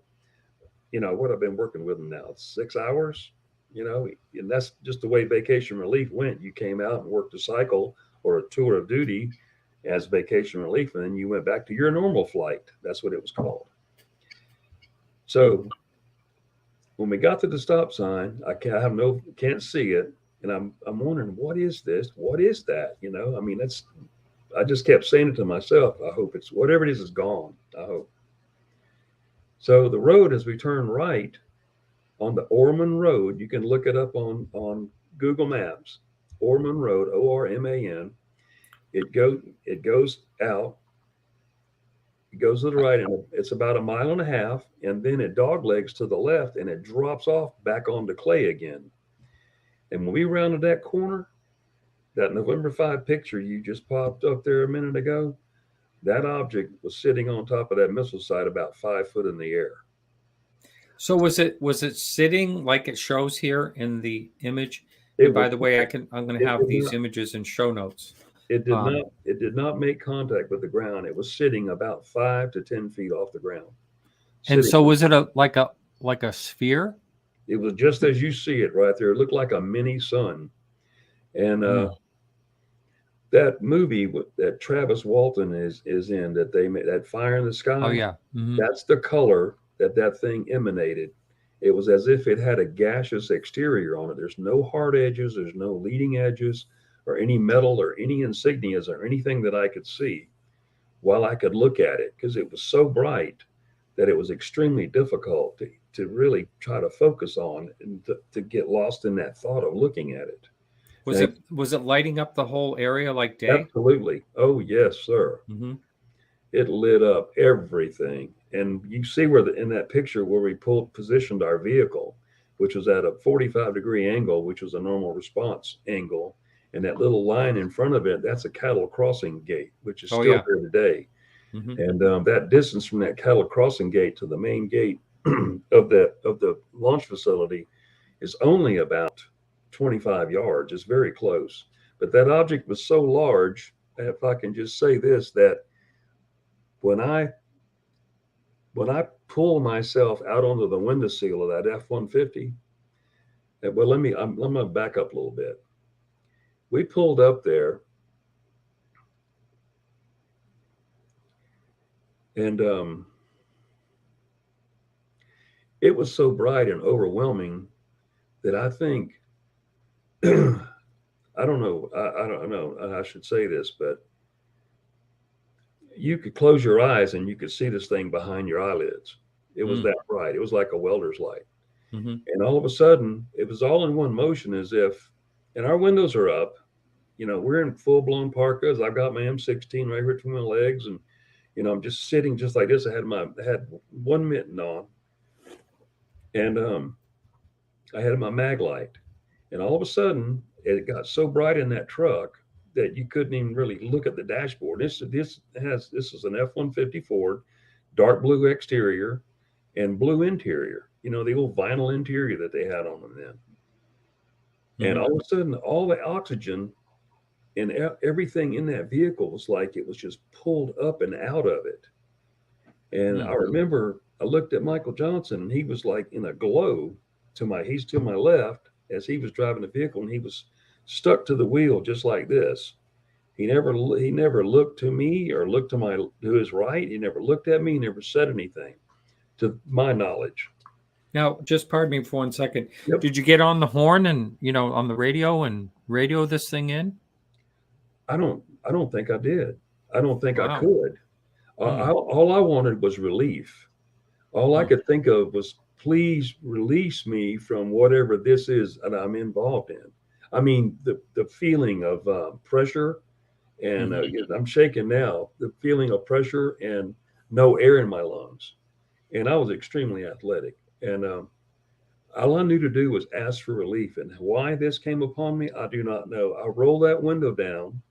what I've been working with him now, 6 hours. And that's just the way vacation relief went. You came out and worked a cycle or a tour of duty as vacation relief, and then you went back to your normal flight. That's what it was called. So when we got to the stop sign, I can't see it, and I'm wondering, what is this? What is that? I just kept saying it to myself. I hope it's whatever it is gone. I hope. So the road, as we turn right on the Orman Road, you can look it up on Google Maps. Orman Road, ORMAN. It goes out. It goes to the right, and it's about 1.5 miles, and then it doglegs to the left, and it drops off back onto clay again. And when we rounded that corner, that November 5 picture you just popped up there a minute ago, That object was sitting on top of that missile site about 5 foot in the air. So was it sitting like it shows here in the image? It And by was. the way, I'm going to It have did these not. images in show notes. It did Um, not. It did not make contact with the ground. It was sitting about 5 to 10 feet off the ground. and Sitting. so was it like a sphere? It was just as you see it right there. It looked like a mini sun. And Mm. that movie that Travis Walton is in, that they made, that Fire in the Sky. Oh yeah. Mm-hmm. That's the color that thing emanated. It was as if it had a gaseous exterior on it. There's no hard edges. There's no leading edges or any metal or any insignias or anything that I could see while I could look at it, because it was so bright that it was extremely difficult to really try to focus on and to get lost in that thought of looking at it. Was it lighting up the whole area like day? Absolutely. Oh, yes, sir. Mm-hmm. It lit up everything. And you see where in that picture where we positioned our vehicle, which was at a 45-degree angle, which was a normal response angle. And that little line in front of it, that's a cattle crossing gate, which is still yeah. there today. Mm-hmm. And that distance from that cattle crossing gate to the main gate of the launch facility is only about 25 yards. It's very close. But that object was so large, if I can just say this, that when I pull myself out onto the windowsill of that F-150, well, I'm going to back up a little bit. We pulled up there, and it was so bright and overwhelming that I think, I don't know I should say this, but you could close your eyes and you could see this thing behind your eyelids. It was that bright. It was like a welder's light. Mm-hmm. And all of a sudden, it was all in one motion, as if, and our windows are up. You know, we're in full-blown parkas. I've got my M16 right here between my legs, and you know, I'm just sitting just like this. I had one mitten on, and I had my mag light, and all of a sudden, it got so bright in that truck that you couldn't even really look at the dashboard. This is an F-150 Ford, dark blue exterior and blue interior. You know, the old vinyl interior that they had on them then. Mm-hmm. And all of a sudden, all the oxygen and everything in that vehicle was like it was just pulled up and out of it. And I remember I looked at Michael Johnson, and he was like in a glow. He's to my left as he was driving the vehicle, and he was stuck to the wheel just like this. He never looked to me or looked to his right. He never looked at me. He never said anything, to my knowledge. Now, just pardon me for 1 second. Yep. Did you get on the horn and, you know, on the radio and radio this thing in? I don't think I did. I don't think I could. Hmm. All I wanted was relief. All I could think of was, please release me from whatever this is that I'm involved in. I mean, the feeling of pressure, and I'm shaking now, the feeling of pressure and no air in my lungs. And I was extremely athletic. And all I knew to do was ask for relief. And why this came upon me, I do not know. I rolled that window down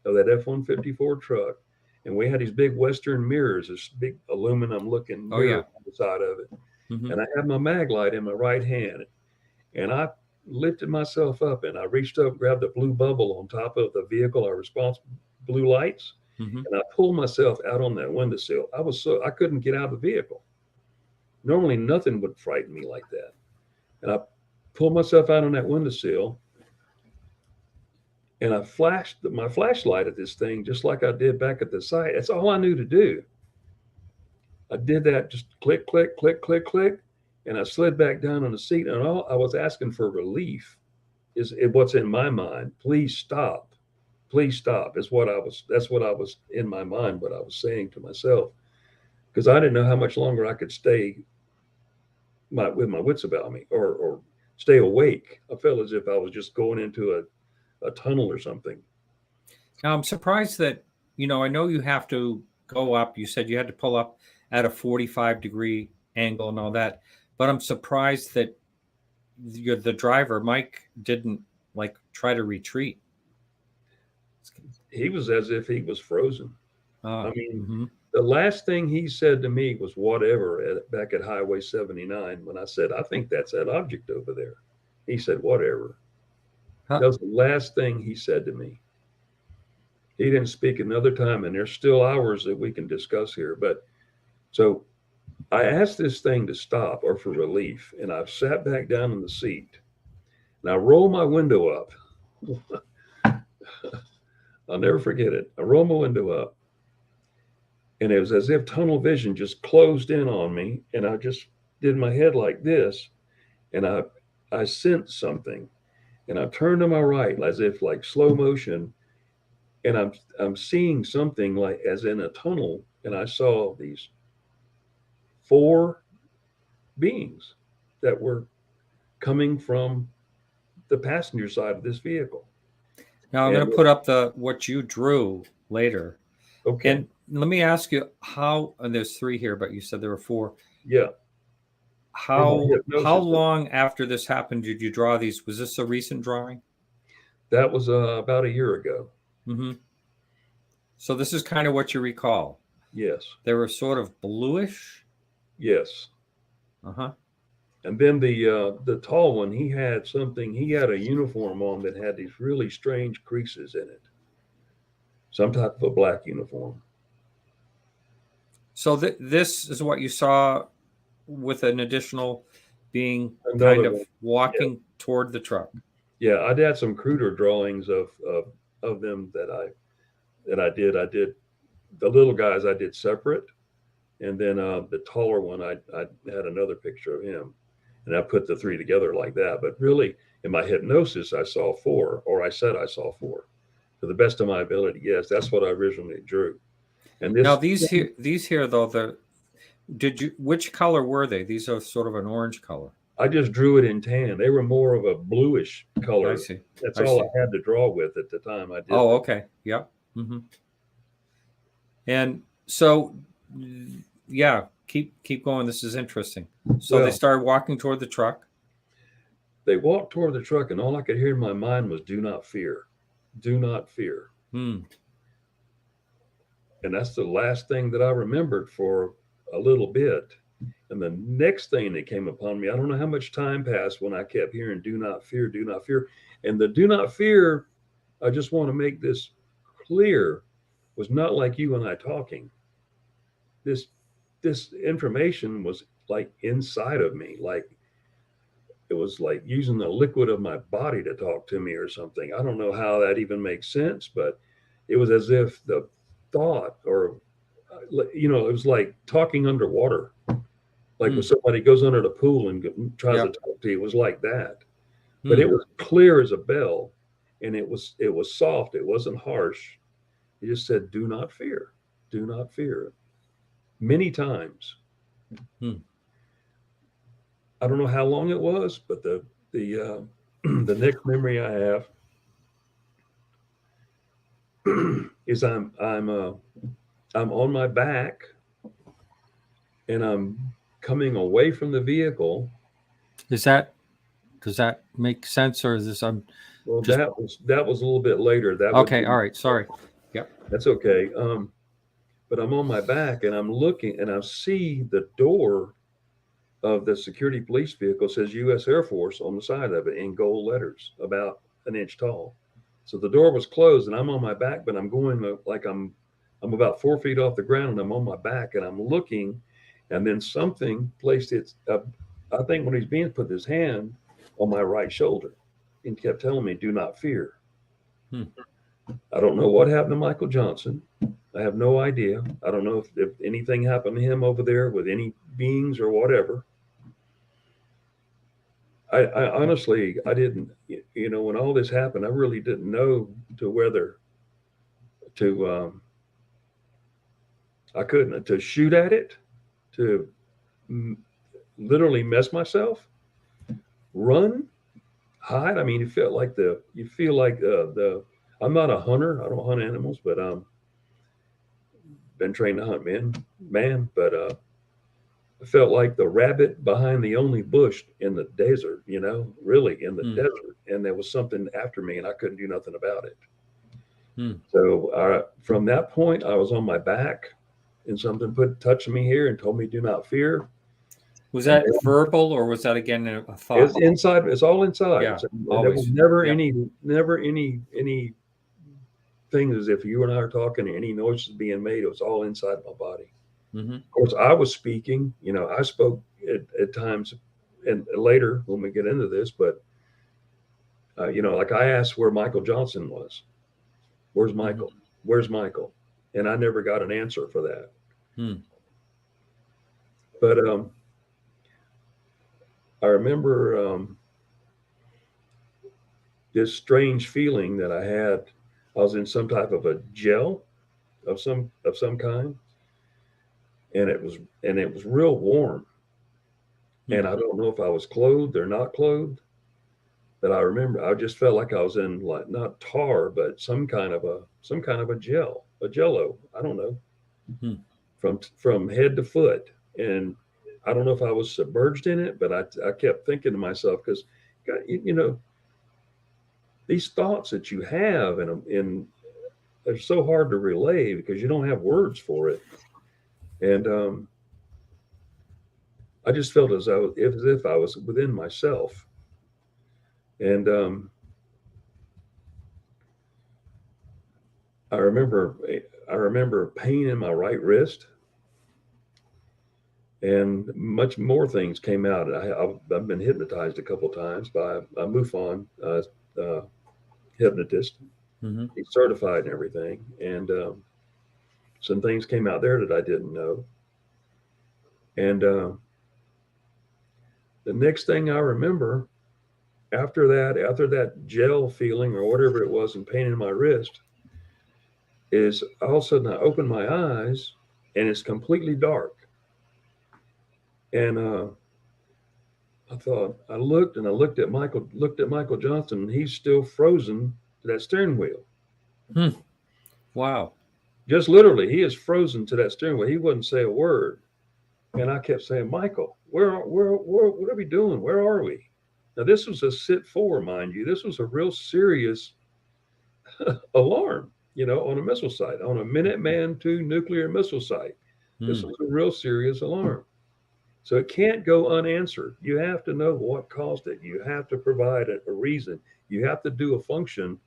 of that F-150 Ford truck, and we had these big Western mirrors, this big aluminum looking mirror on the side of it. Mm-hmm. And I had my mag light in my right hand, and I lifted myself up, and I reached up, grabbed the blue bubble on top of the vehicle, our response blue lights, and I pulled myself out on that windowsill. I couldn't get out of the vehicle. Normally nothing would frighten me like that. And I pulled myself out on that windowsill, and I flashed my flashlight at this thing just like I did back at the site. That's all I knew to do. I did that, just click, click, click, click, click, and I slid back down on the seat. And all I was asking for relief is what's in my mind. Please stop. Please stop. That's what I was in my mind, what I was saying to myself, because I didn't know how much longer I could stay with my wits about me or stay awake. I felt as if I was just going into a tunnel or something. Now, I'm surprised that, you know, I know you have to go up. You said you had to pull up at a 45-degree angle and all that, but I'm surprised that the driver, Mike, didn't like try to retreat. He was as if he was frozen. I mean, mhm. the last thing he said to me was whatever back at Highway 79 when I said, I think that's that object over there. He said, whatever. Huh. That was the last thing he said to me. He didn't speak another time, and there's still hours that we can discuss here. But so I asked this thing to stop or for relief, and I've sat back down in the seat, and I roll my window up. I'll never forget it. I roll my window up, and it was as if tunnel vision just closed in on me, and I just did my head like this, and I sensed something, and I turned to my right as if like slow motion, and I'm seeing something like as in a tunnel, and I saw these 4 beings that were coming from the passenger side of this vehicle. Now I'm going to put up what you drew later. Okay. And let me ask you how, and there's 3 here, but you said there were 4. Yeah. How long after this happened did you draw these? Was this a recent drawing? That was about a year ago. Mm-hmm. So this is kind of what you recall. Yes. They were sort of bluish. Yes. Uh-huh. And then the tall one, he had a uniform on that had these really strange creases in it. Some type of a black uniform. So this is what you saw with an additional being Another kind of one. walking toward the truck. Yeah, I'd had some cruder drawings of them that I did. I did the little guys I did separate, and then the taller one I had another picture of him, and I put the 3 together like that. But really, in my hypnosis, I saw 4, or I said I saw 4. To the best of my ability, yes, that's what I originally drew. And this, now these here though, which color were they? These are sort of an orange color. I just drew it in tan. They were more of a bluish color. I see. That's all I had to draw with at the time I did. Oh, okay. Yep. Mm-hmm. And so, yeah, keep going. This is interesting. So they started walking toward the truck. They walked toward the truck, and all I could hear in my mind was, do not fear. Do not fear. Hmm. And that's the last thing that I remembered for a little bit. And the next thing that came upon me, I don't know how much time passed when I kept hearing, do not fear, do not fear. And the do not fear, I just want to make this clear, was not like you and I talking. This information was like inside of me, like it was like using the liquid of my body to talk to me or something. I don't know how that even makes sense, but it was as if the thought, or it was like talking underwater, like when somebody goes under the pool and tries to talk to you. It was like that, but it was clear as a bell, and it was soft. It wasn't harsh. It just said, do not fear, do not fear, many times. I don't know how long it was, but the the next memory I have is I'm on my back, and I'm coming away from the vehicle. Does that make sense, or is this well, just... that was a little bit later. That okay? All right, sorry. Yep, that's okay. But I'm on my back, and I'm looking, and I see the door of the security police vehicle says U.S. Air Force on the side of it in gold letters, about an inch tall. So the door was closed, and I'm on my back, but I'm going like I'm about 4 feet off the ground, and I'm on my back, and I'm looking, and then something placed its, I think when he's being put his hand on my right shoulder, and kept telling me, do not fear. I don't know what happened to Michael Johnson. I have no idea. I don't know if anything happened to him over there with any beings or whatever. I honestly, I didn't, when all this happened, I really didn't know I couldn't, to shoot at it, to literally mess myself, run, hide. I mean, you feel like I'm not a hunter. I don't hunt animals, but been trained to hunt man, but I felt like the rabbit behind the only bush in the desert, really in the desert. And there was something after me, and I couldn't do nothing about it. Hmm. So from that point, I was on my back, and something touched me here and told me, "Do not fear." Was And that verbal, or was that again a thought? it's inside. It's all inside. Yeah, So there was always. never Yep. any thing as if you and I are talking, or any noises being made. It was all inside my body. Mm-hmm. Of course, I was speaking. I spoke at times, and later when we get into this, but like I asked where Michael Johnson was. Where's Michael? Mm-hmm. Where's Michael? And I never got an answer for that. Hmm. But I remember this strange feeling that I had. I was in some type of a gel of some kind, and it was real warm. And I don't know if I was clothed or not clothed, but I remember I just felt like I was in, like, not tar, but some kind of a gel, a jello. I don't know, Hmm. from head to foot. And I don't know if I was submerged in it, but I kept thinking to myself, because these thoughts that you have, and they're so hard to relay because you don't have words for it. And I just felt as if I was within myself. And I remember pain in my right wrist, and much more things came out. I've been hypnotized a couple of times by a MUFON hypnotist. Mm-hmm. He's certified and everything, and some things came out there that I didn't know. And the next thing I remember after that gel feeling or whatever it was and pain in my wrist, is all of a sudden I open my eyes and it's completely dark. And I looked at Michael Johnson, and he's still frozen to that steering wheel. Hmm. Wow. Just literally, he is frozen to that steering wheel. He wouldn't say a word. And I kept saying, "Michael, what are we doing? Where are we?" Now, this was a SIT 4, mind you. This was a real serious alarm, on a missile site, on a Minuteman II nuclear missile site. This was a real serious alarm. So it can't go unanswered. You have to know what caused it. You have to provide a reason. You have to do a function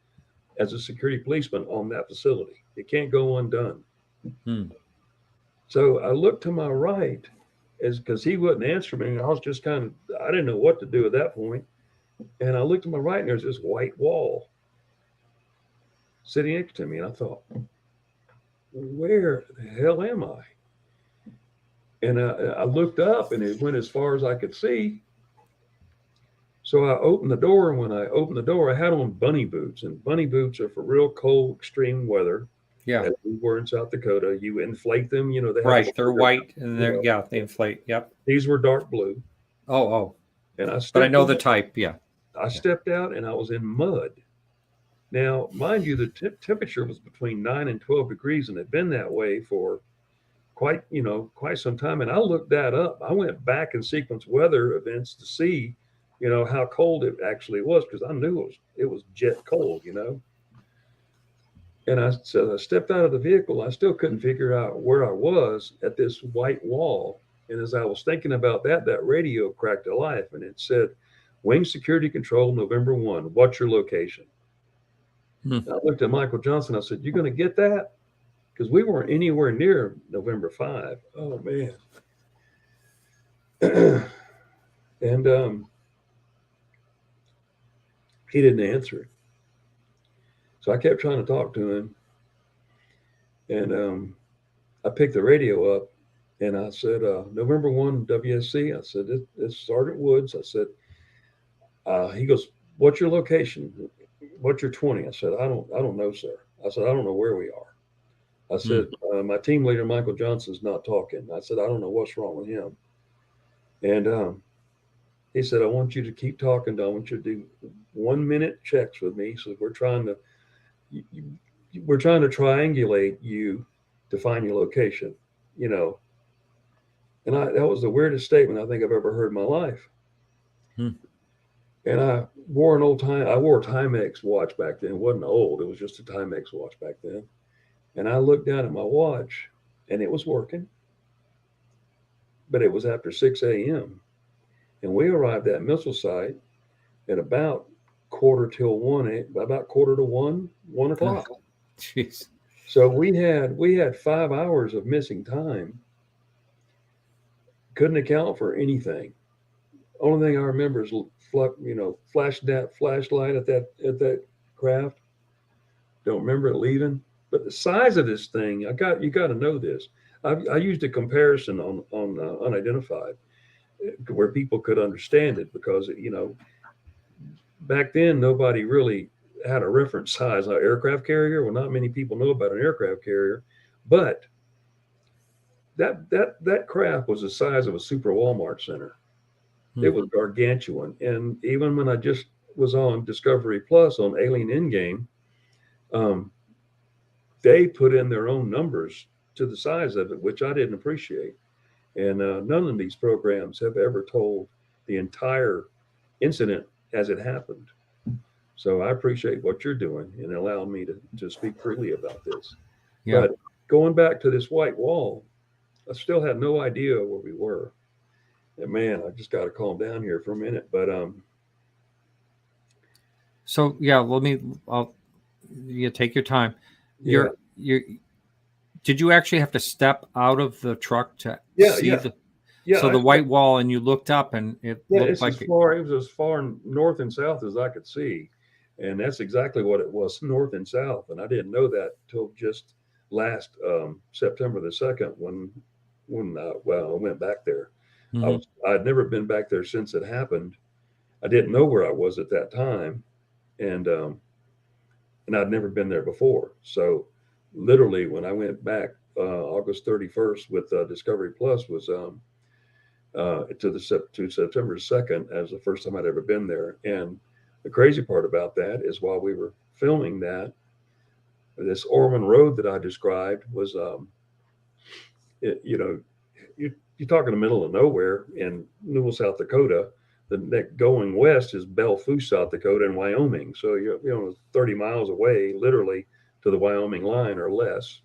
as a security policeman on that facility. It can't go undone. Hmm. So I looked to my right, because he wouldn't answer me. I was just I didn't know what to do at that point. And I looked to my right, and there's this white wall sitting next to me. And I thought, where the hell am I? And I looked up, and it went as far as I could see. So I opened the door, and when I opened the door, I had on bunny boots, and bunny boots are for real cold, extreme weather. Yeah. As we were in South Dakota, you inflate them. They're white, and they inflate. Yep. These were dark blue. Oh. And but I know the type. Yeah. I stepped out, and I was in mud. Now, mind you, the temperature was between 9 and 12 degrees, and it had been that way for quite some time. And I looked that up. I went back and sequenced weather events to see, how cold it actually was, because I knew it was jet cold, And I stepped out of the vehicle. I still couldn't figure out where I was at this white wall. And as I was thinking about that radio cracked to life, and it said, "Wing Security Control, November 1. What's your location?" I looked at Michael Johnson. I said, "You going to get that?" Because we weren't anywhere near November 5. Oh, man. And he didn't answer. So I kept trying to talk to him. And I picked the radio up, and I said, "November 1 WSC." I said, "This is Sergeant Woods." I said, he goes, "What's your location? What's your 20?" I said, I don't know, sir." I said, "I don't know where we are." I said, "My team leader, Michael Johnson's not talking." I said, "I don't know what's wrong with him." And he said, "I want you to keep talking. I want you to do 1 minute checks with me." So we're trying to triangulate you to find your location, And that was the weirdest statement I think I've ever heard in my life. And I wore a Timex watch back then. It wasn't old. It was just a Timex watch back then. And I looked down at my watch and it was working, but it was after 6 a.m. And we arrived at missile site at about quarter to 1 o'clock. Jeez. So we had 5 hours of missing time. Couldn't account for anything. Only thing I remember is flash that flashlight at that craft. Don't remember it leaving. But the size of this thing, you got to know this. I used a comparison on Unidentified where people could understand it, because back then nobody really had a reference size. An aircraft carrier, well, not many people know about an aircraft carrier, but that craft was the size of a super Walmart center. It was gargantuan. And even when I just was on Discovery Plus on Alien Endgame, they put in their own numbers to the size of it, which I didn't appreciate. And none of these programs have ever told the entire incident as it happened. So I appreciate what you're doing and allowing me to speak freely about this. Yeah. But going back to this white wall, I still had no idea where we were. And man, I just got to calm down here for a minute. But so yeah, you take your time. Did you actually have to step out of the truck to see the white wall, and you looked up and it looked like it was as far north and south as I could see. And that's exactly what it was, north and south. And I didn't know that till just last September the 2nd when I went back there. Mm-hmm. I'd never been back there since it happened. I didn't know where I was at that time. And I'd never been there before. So literally when I went back August 31st with Discovery Plus was to September 2nd as the first time I'd ever been there. And the crazy part about that is while we were filming that, this Orman Road that I described was, you're talking in the middle of nowhere in Newell, South Dakota. The next going west is Belfouche, South Dakota, and Wyoming. So you're 30 miles away, literally, to the Wyoming line or less.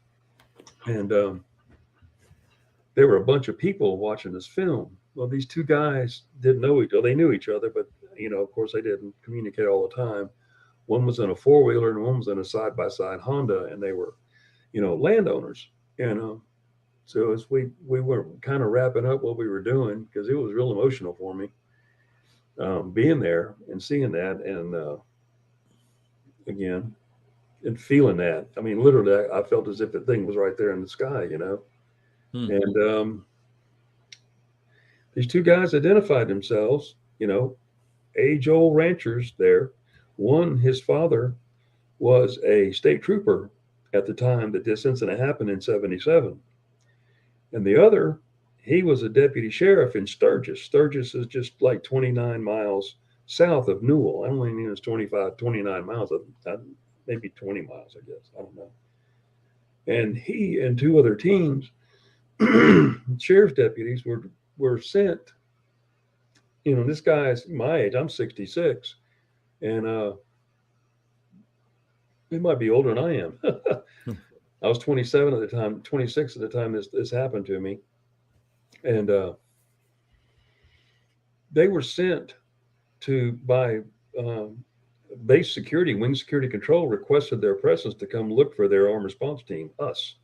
And there were a bunch of people watching this film. Well, these two guys didn't know each other. They knew each other, but of course, they didn't communicate all the time. One was in a four-wheeler and one was in a side-by-side Honda, and they were, landowners. And so as we were kind of wrapping up what we were doing, because it was real emotional for me, being there and seeing that, and again, and feeling that. I mean, literally, I felt as if the thing was right there in the sky, And these two guys identified themselves, age-old ranchers there. One, his father was a state trooper at the time that this incident happened in 1977. And the other, he was a deputy sheriff in Sturgis. Sturgis is just like 29 miles south of Newell. I only knew it was 29 miles, maybe 20 miles, I guess. I don't know. And he and two other teams, sheriff's deputies, were sent. This guy's my age. I'm 66, and he might be older than I am. I was 27 at the time, 26 at the time this happened to me, and they were sent by base security, wing security control requested their presence to come look for their armed response team, us.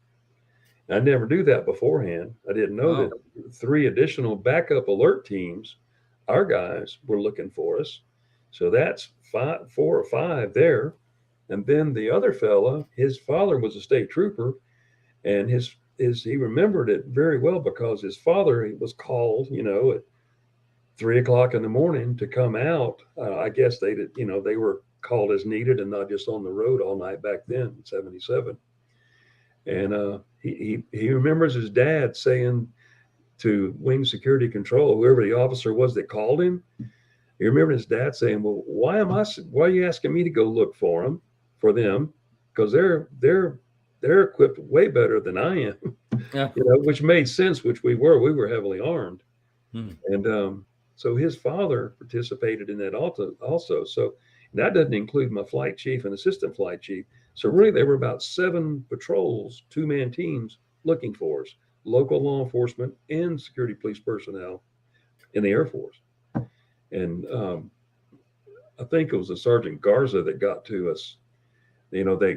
I never knew that beforehand. I didn't know that 3 additional backup alert teams, our guys, were looking for us. So that's 4 or 5 there. And then the other fella, his father was a state trooper, and he remembered it very well because his father was called, at 3 o'clock in the morning to come out. I guess they were called as needed and not just on the road all night back then in 1977. And he remembers his dad saying to wing security control, whoever the officer was that called him, he remembered his dad saying, "Well, why are you asking me to go look for them? Because they're equipped way better than I am." Yeah. Which made sense, which we were heavily armed. And So his father participated in that also. So that doesn't include my flight chief and assistant flight chief. So really, there were about 7 patrols, 2-man teams looking for us, local law enforcement and security police personnel in the Air Force. And I think it was a Sergeant Garza that got to us. You know, they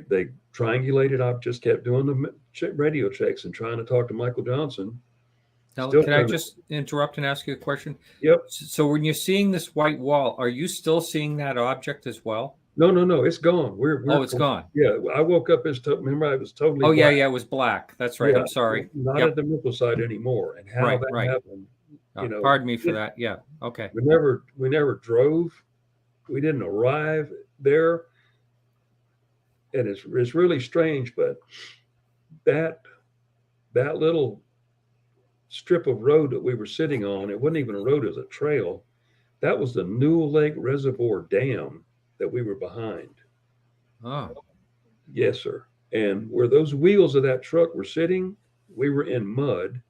triangulated. I just kept doing the radio checks and trying to talk to Michael Johnson. Now, Still can I just interrupt and ask you a question? Yep. So when you're seeing this white wall, are you still seeing that object as well? No, it's gone. We're it's gone. Yeah, I woke up as remember it was totally. Oh black. yeah, it was black. That's right. Yeah, I'm sorry. Not at the missile site anymore. And how that happened, you know. Pardon me for that. Yeah. Okay. We never drove. We didn't arrive there, and it's really strange. But that little strip of road that we were sitting on, it wasn't even a road, it was a trail. That was the Lake Reservoir dam that we were behind. Oh. Yes, sir. And where those wheels of that truck were sitting, we were in mud.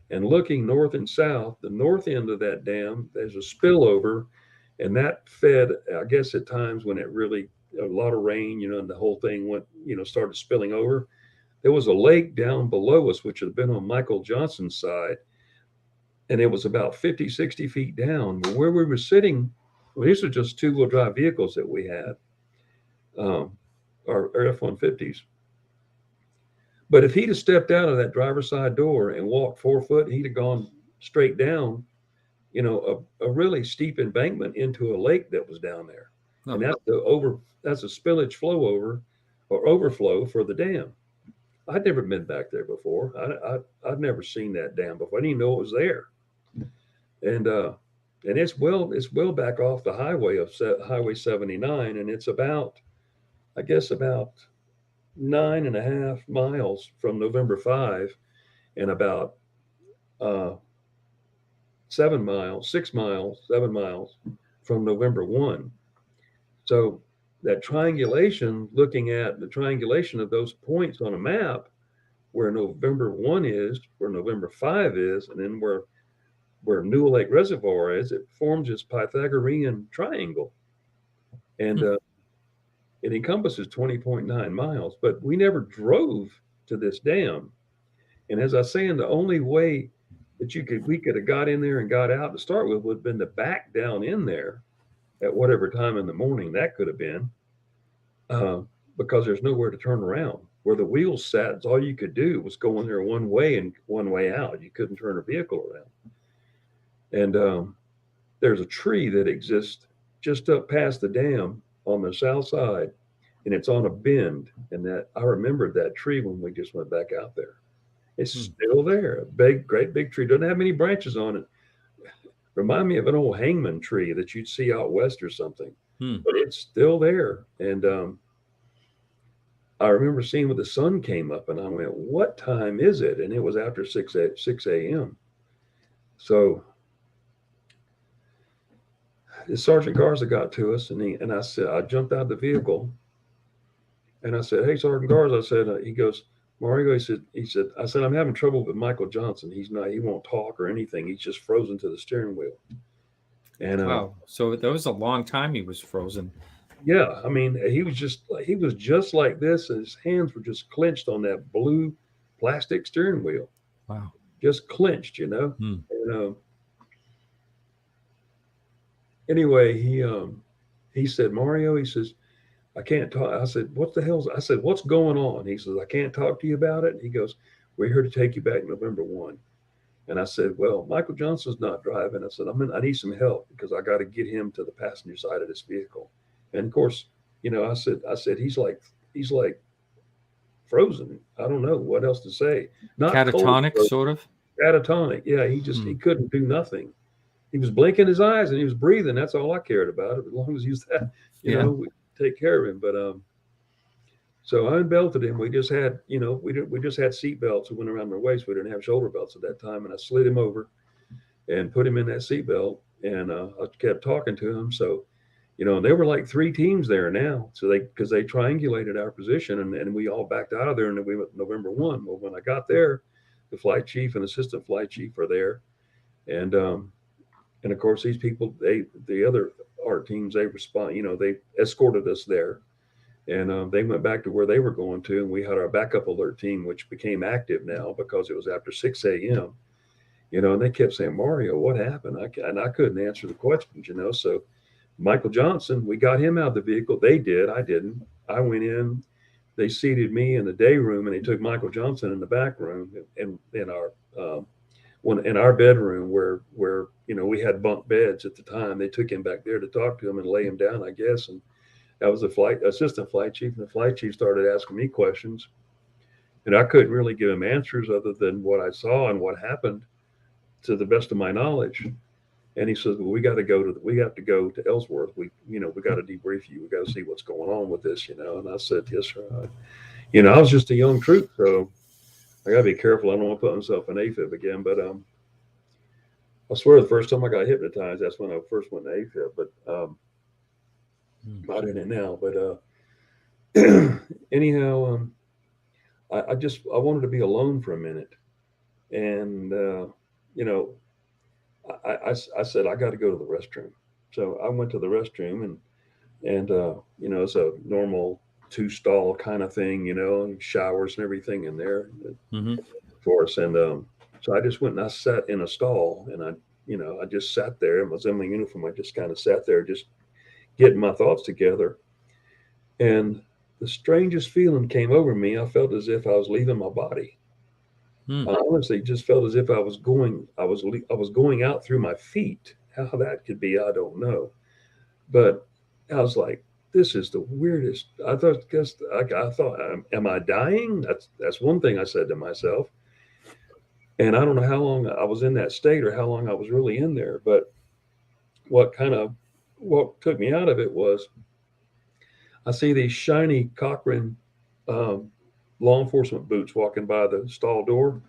And looking north and south, the north end of that dam, there's a spillover, and that fed, I guess at times when it really, a lot of rain, you know, and the whole thing went, you know, started spilling over. There was a lake down below us, which had been on Michael Johnson's side, and it was about 50, 60 feet down. But where we were sitting, well, these are just 2-wheel drive vehicles that we had, our F-150s. But if he'd have stepped out of that driver's side door and walked 4 foot, he'd have gone straight down, you know, a really steep embankment into a lake that was down there. Oh. And that's a spillage flow over or overflow for the dam. I'd never been back there before. I'd never seen that dam before. I didn't even know it was there. And it's well back off the highway of Highway 79, and it's about 9.5 miles from November 5, and about 7 miles from November 1. So that triangulation, looking at the triangulation of those points on a map, where November 1 is, where November 5 is, and then where Lake Reservoir is, it forms this Pythagorean triangle. And it encompasses 20.9 miles, but we never drove to this dam. And as I was saying, the only way that we could have got in there and got out to start with would have been to back down in there at whatever time in the morning that could have been, because there's nowhere to turn around. Where the wheels sat, all you could do was go in there one way and one way out. You couldn't turn a vehicle around. And there's a tree that exists just up past the dam on the south side, and it's on a bend. And that I remembered that tree when we just went back out there. It's still there. Great big tree. Doesn't have many branches on it. Remind me of an old hangman tree that you'd see out west or something. But it's still there. And I remember seeing when the sun came up, and I went, "What time is it?" And it was after 6 a.m. So Sergeant Garza got to us, and I said, I jumped out of the vehicle, and I said, "Hey, Sergeant Garza," I said, he goes, "Mario," he said, I said, "I'm having trouble with Michael Johnson. He won't talk or anything. He's just frozen to the steering wheel." And wow, so that was a long time he was frozen. Yeah, I mean, he was just like this, and his hands were just clenched on that blue plastic steering wheel. Wow, just clenched, you know. And anyway, he said, "Mario," he says, "I can't talk." I said, "What the hell's?" I said, "What's going on?" He says, "I can't talk to you about it." He goes, "We're here to take you back November 1. And I said, "Well, Michael Johnson's not driving." I said, I need some help because I got to get him to the passenger side of this vehicle. And of course, you know, I said, he's like frozen. I don't know what else to say. Not catatonic, cold, sort of. Catatonic. Yeah. He couldn't do nothing. He was blinking his eyes and he was breathing. That's all I cared about. As long as he was that, you know, we take care of him. But, so I unbelted him. We just had, you know, we just had seat belts that went around their waist. We didn't have shoulder belts at that time. And I slid him over and put him in that seat belt. And I kept talking to him. So, you know, there were like 3 teams there now. So because they triangulated our position, and we all backed out of there, and then we went November 1. Well, when I got there, the flight chief and assistant flight chief are there. And And of course, these people, the other ART teams, they respond, they escorted us there. And they went back to where they were going to. And we had our backup alert team, which became active now because it was after 6 a.m. And they kept saying, Mario, what happened? And I couldn't answer the questions, So Michael Johnson, we got him out of the vehicle. They did. I didn't. I went in. They seated me in the day room, and they took Michael Johnson in the back room in our bedroom where we had bunk beds at the time. They took him back there to talk to him and lay him down, I guess. And that was the assistant flight chief, and the flight chief started asking me questions, and I couldn't really give him answers other than what I saw and what happened to the best of my knowledge. And he says, well, we have to go to Ellsworth. We got to debrief you. We got to see what's going on with this, And I said, yes, sir. I was just a young troop, so I got to be careful. I don't want to put myself in AFib again, but I swear the first time I got hypnotized, that's when I first went to AFib, but not in it now. But anyhow, I wanted to be alone for a minute. And, I said, I got to go to the restroom. So I went to the restroom and it's a normal 2-stall kind of thing, and showers and everything in there for us. And so I just went and I sat in a stall, and I just sat there and was in my uniform. I just kind of sat there, just getting my thoughts together. And the strangest feeling came over me. I felt as if I was leaving my body. I honestly just felt as if I was going out through my feet. How that could be, I don't know. But I was like, this is the weirdest. I thought, am I dying? That's one thing I said to myself. And I don't know how long I was in that state or how long I was really in there. But what took me out of it was I see these shiny Cochrane law enforcement boots walking by the stall door.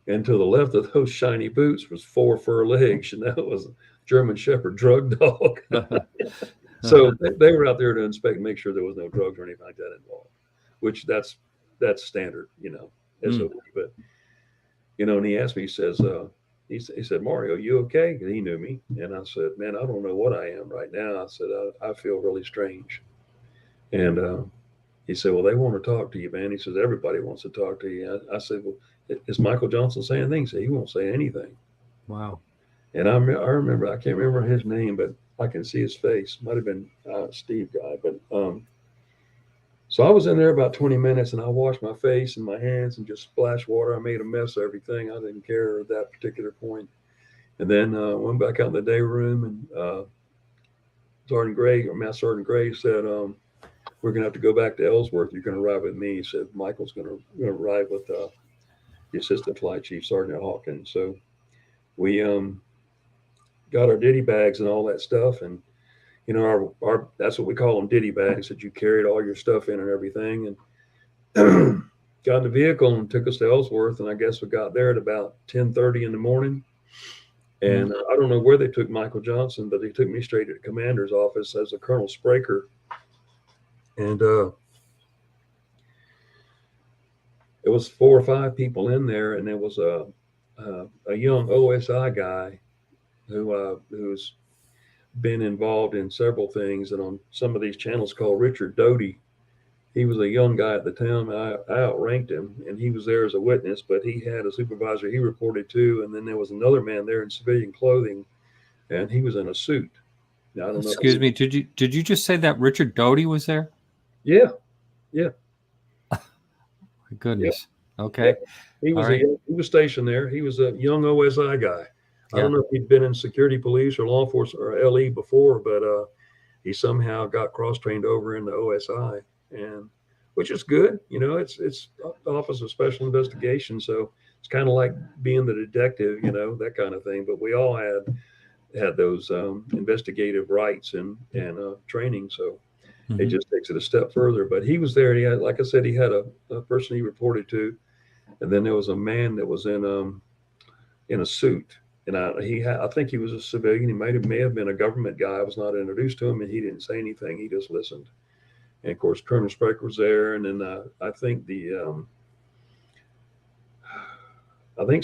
And to the left of those shiny boots was 4 fur legs, and that was a German Shepherd drug dog. So they were out there to inspect and make sure there was no drugs or anything like that involved, which that's standard, SOP. But, and he asked me, he says, he said, Mario, you okay? And he knew me. And I said, man, I don't know what I am right now. I said, I feel really strange. And he said, well, they want to talk to you, man. He says, everybody wants to talk to you. I said, well, is Michael Johnson saying anything? He said, he won't say anything. Wow. And I remember, I can't remember his name, but I can see his face. Might have been Steve guy. But so I was in there about 20 minutes, and I washed my face and my hands and just splashed water. I made a mess of everything. I didn't care at that particular point. And then went back out in the day room, and Master Sergeant Gray said, we're going to have to go back to Ellsworth. You're going to ride with me. He said, Michael's going to ride with the assistant flight chief, Sergeant Hawkins. So we got our ditty bags and all that stuff. And, our that's what we call them, ditty bags, that you carried all your stuff in and everything. And got in the vehicle and took us to Ellsworth. And I guess we got there at about 10:30 in the morning. And I don't know where they took Michael Johnson, but they took me straight to the commander's office as a Colonel Spraker. And it was 4 or 5 people in there, and there was a young OSI guy who's been involved in several things, and on some of these channels called Richard Doty. He was a young guy at the time. I outranked him, and he was there as a witness, but he had a supervisor he reported to, and then there was another man there in civilian clothing, and he was in a suit. Now, I don't know. Excuse me, did you just say that Richard Doty was there? Yeah. My goodness. Yeah. Okay. Yeah. He was stationed there. He was a young OSI guy. I don't know if he'd been in security police or law enforcement or LE before, but he somehow got cross-trained over in the OSI, and which is good. It's Office of Special Investigation, so it's kind of like being the detective, that kind of thing. But we all had those investigative rights and training, so it just takes it a step further. But he was there. He had, like I said, he had a person he reported to, and then there was a man that was in a suit. And I think he was a civilian. He may have been a government guy. I was not introduced to him, and he didn't say anything. He just listened. And of course, Colonel Spraker was there, and then I think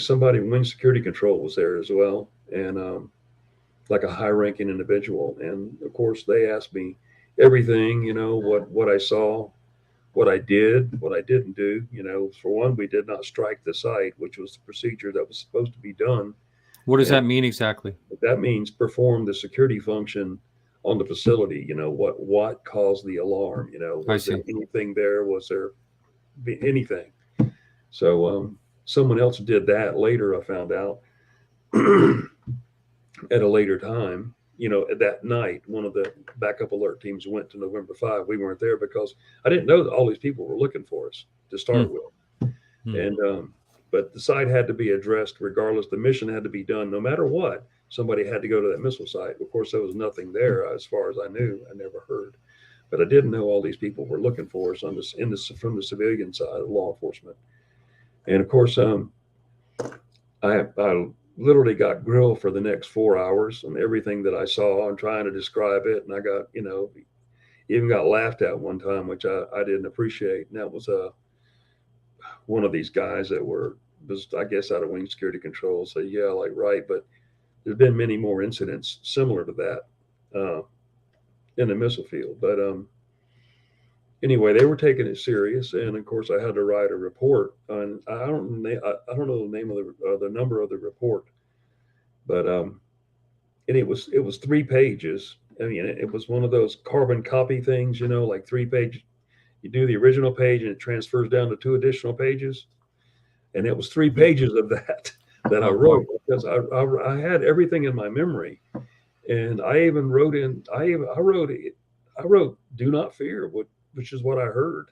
somebody in Wing Security Control was there as well. and like a high-ranking individual. And of course, they asked me everything, what I saw, what I did, what I didn't do. For one, we did not strike the site, which was the procedure that was supposed to be done. What does And that mean exactly? that means perform the security function on the facility. What caused the alarm? Was there anything there? Was there anything? So someone else did that later, I found out. At a later time, at that night, one of the backup alert teams went to November 5. We weren't there because I didn't know that all these people were looking for us to start with. And but the site had to be addressed regardless. The mission had to be done no matter what. Somebody had to go to that missile site. Of course, there was nothing there as far as I knew. I never heard. But I didn't know all these people were looking for us from the civilian side of law enforcement. And of course, I literally got grilled for the next 4 hours on everything that I saw and trying to describe it. And I got, even got laughed at one time, which I didn't appreciate. And that was one of these guys that was, I guess, out of wing security control. So yeah, like, right. But there's been many more incidents similar to that in the missile field. But anyway, they were taking it serious. And of course, I had to write a report on, I don't know the name of the number of the report, but and it was 3 pages. I mean, it was one of those carbon copy things, like 3 pages. You do the original page and it transfers down to 2 additional pages. And it was 3 pages of that I wrote because I had everything in my memory. And I even wrote I wrote do not fear, which is what I heard.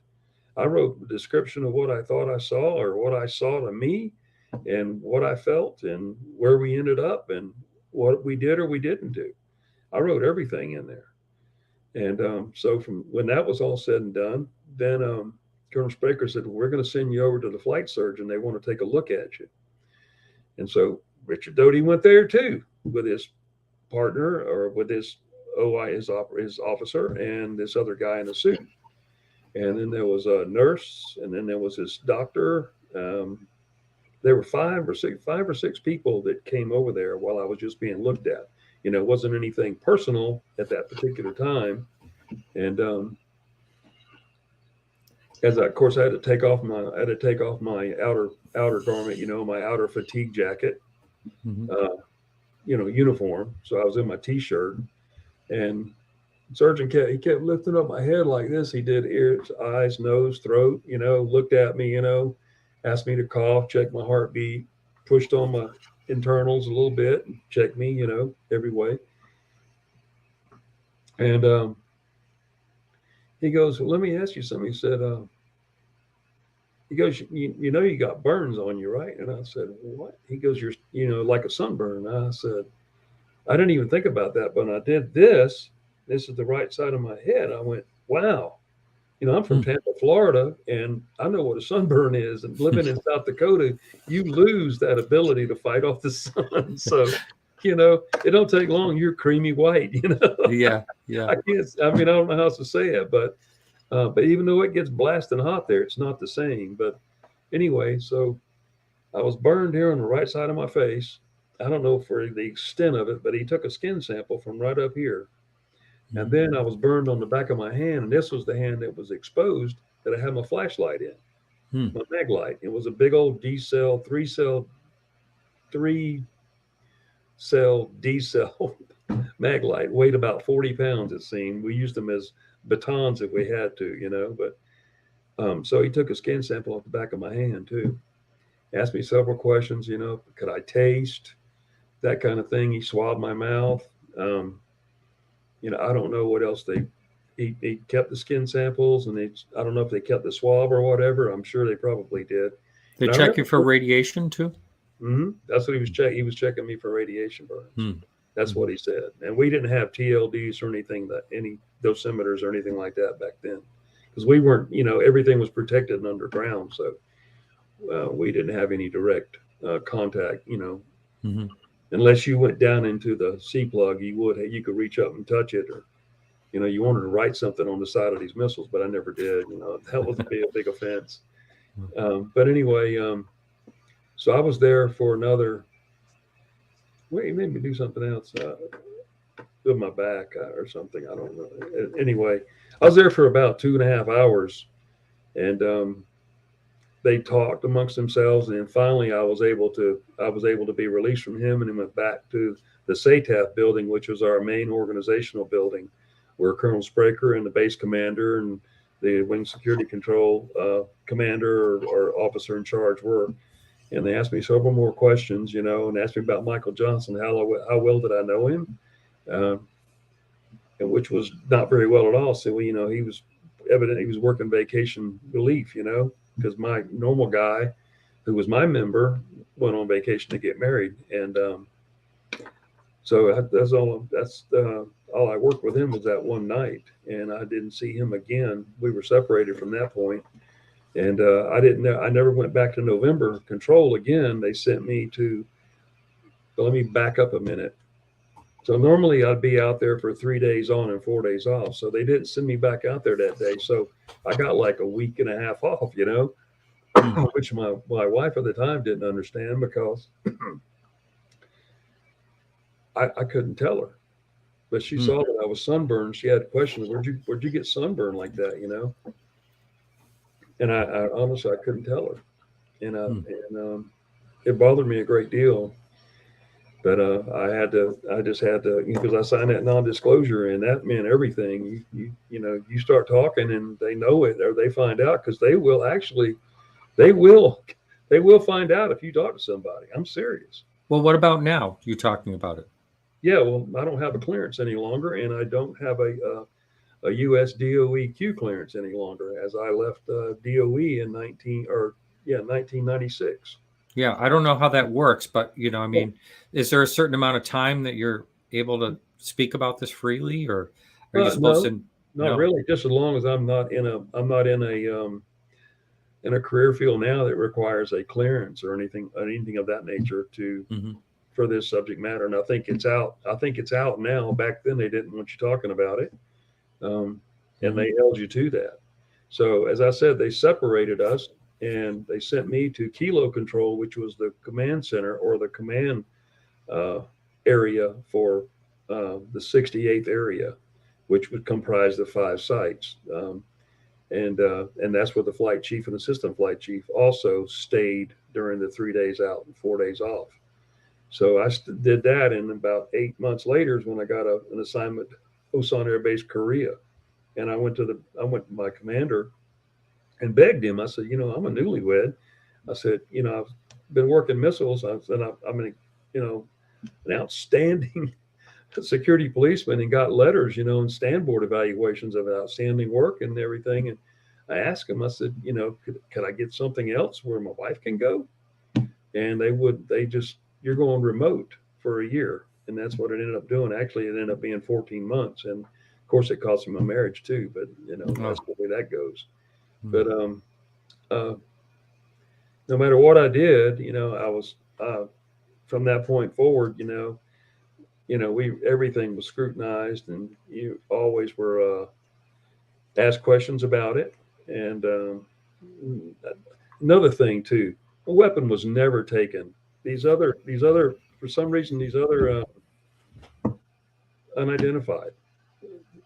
I wrote the description of what I thought I saw or what I saw to me and what I felt and where we ended up and what we did or we didn't do. I wrote everything in there. And so from when that was all said and done, then Colonel Spraker said, we're going to send you over to the flight surgeon. They want to take a look at you. And Richard Doty went there too with his partner or with his OI, his officer, and this other guy in a suit. And then there was a nurse, and then there was his doctor. There were 5 or 6 people that came over there while I was just being looked at. It wasn't anything personal at that particular time. And of course, I had to take off my outer garment, my outer fatigue jacket, uniform. So I was in my T-shirt, and Sergeant kept lifting up my head like this. He did ears, eyes, nose, throat, looked at me, asked me to cough, checked my heartbeat, pushed on my internals a little bit, and checked me, every way. And he goes, well, let me ask you something. He said, he goes, you got burns on you, right? And I said, what? He goes, you're, like a sunburn. I said, I didn't even think about that, but when I did this is the right side of my head. I went, wow. I'm from Tampa, Florida, and I know what a sunburn is. And living in South Dakota, you lose that ability to fight off the sun. So, it don't take long. You're creamy white, Yeah. I don't know how else to say it, but even though it gets blasting hot there, it's not the same. But anyway, so I was burned here on the right side of my face. I don't know for the extent of it, but he took a skin sample from right up here. And then I was burned on the back of my hand. And this was the hand that was exposed that I had my flashlight in, my mag light. It was a big old D-cell, 3-cell D-cell mag light, weighed about 40 pounds, it seemed. We used them as batons if we had to, but so he took a skin sample off the back of my hand too. Asked me several questions, could I taste, that kind of thing. He swabbed my mouth. I don't know what else he kept the skin samples, and I don't know if they kept the swab or whatever. I'm sure they probably did. They check you for radiation too? That's what he was checking. He was checking me for radiation burns. That's what he said. And we didn't have TLDs or anything, any dosimeters or anything like that back then, because we weren't, everything was protected and underground. So we didn't have any direct contact, unless you went down into the C plug, you could reach up and touch it, or, you wanted to write something on the side of these missiles, but I never did. That would be a big offense. But anyway, so I was there for another Well, he made me do something else with my back or something. I don't know. Anyway, I was there for about 2.5 hours, and they talked amongst themselves, and then finally I was able to be released from him, and then went back to the SATAF building, which was our main organizational building, where Colonel Spraker and the base commander and the wing security control commander or officer in charge were. And they asked me several more questions, and asked me about Michael Johnson. How well did I know him? And which was not very well at all. So, he was evident he was working vacation relief, because my normal guy, who was my member, went on vacation to get married. And so that's all. All I worked with him was that one night, and I didn't see him again. We were separated from that point. And I never went back to November control again. They sent me to, let me back up a minute. So normally I'd be out there for 3 days on and 4 days off. So they didn't send me back out there that day. So I got like a week and a half off, which my wife at the time didn't understand, because I couldn't tell her. But she saw that I was sunburned. She had questions. Where'd you get sunburned like that, And I honestly, I couldn't tell her, and it bothered me a great deal. But I just had to, because I signed that non-disclosure, and that meant everything. You start talking, and they know it, or they find out, because they will find out if you talk to somebody. I'm serious. Well, what about now? You talking about it? Yeah, well, I don't have a clearance any longer, and I don't have a USDOE Q clearance any longer, as I left DOE in 1996. Yeah, I don't know how that works, but is there a certain amount of time that you're able to speak about this freely, or are you supposed to? Not really. Just as long as I'm not in a career field now that requires a clearance or anything of that nature for this subject matter. And I think it's out. Now. Back then they didn't want you talking about it. And they held you to that. So as I said, they separated us, and they sent me to Kilo Control, which was the command center, or the command area for the 68th area, which would comprise the 5 sites. And that's where the flight chief and assistant flight chief also stayed during the 3 days out and 4 days off. So I did that, and about 8 months later is when I got an assignment Osan Air Base, Korea. And I went to my commander and begged him. I said, I'm a newlywed. I said, I've been working missiles. I said, I'm an outstanding security policeman, and got letters, and stand board evaluations of outstanding work and everything. And I asked him, I said, could I get something else where my wife can go? And you're going remote for a year. And that's what it ended up doing. Actually, it ended up being 14 months. And of course, it cost me my marriage too. But, that's the way that goes. But no matter what I did, I was from that point forward, everything was scrutinized, and you always were asked questions about it. And another thing too, a weapon was never taken. These other, for some reason, unidentified.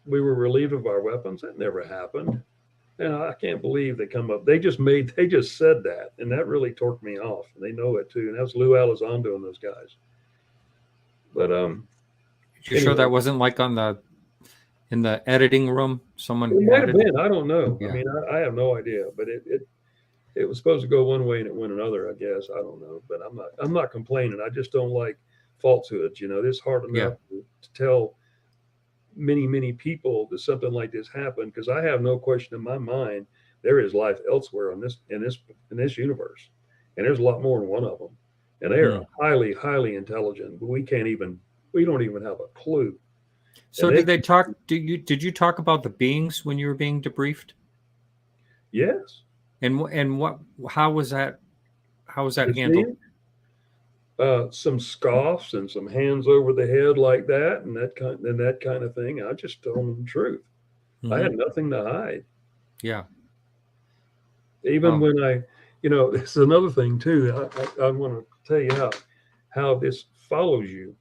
We were relieved of our weapons. That never happened. And I can't believe they come up. They just said that, and that really torqued me off. And they know it too. And that was Lou Elizondo and those guys. But you sure that wasn't like in the editing room? Someone it might have been. I don't know. Yeah. I mean, I have no idea. But it was supposed to go one way and it went another, I guess. I don't know. But I'm not complaining. I just don't like falsehoods. It's hard enough to tell many people that something like this happened, because I have no question in my mind there is life elsewhere in this universe, and there's a lot more than one of them, and they are highly intelligent, but we don't even have a clue. So did they talk? Did you talk about the beings when you were being debriefed? Yes. And what? How was that handled? Some scoffs and some hands over the head like that, and that kind of thing. I just told them the truth. Mm-hmm. I had nothing to hide. Yeah. Even when this is another thing too. I want to tell you how this follows you.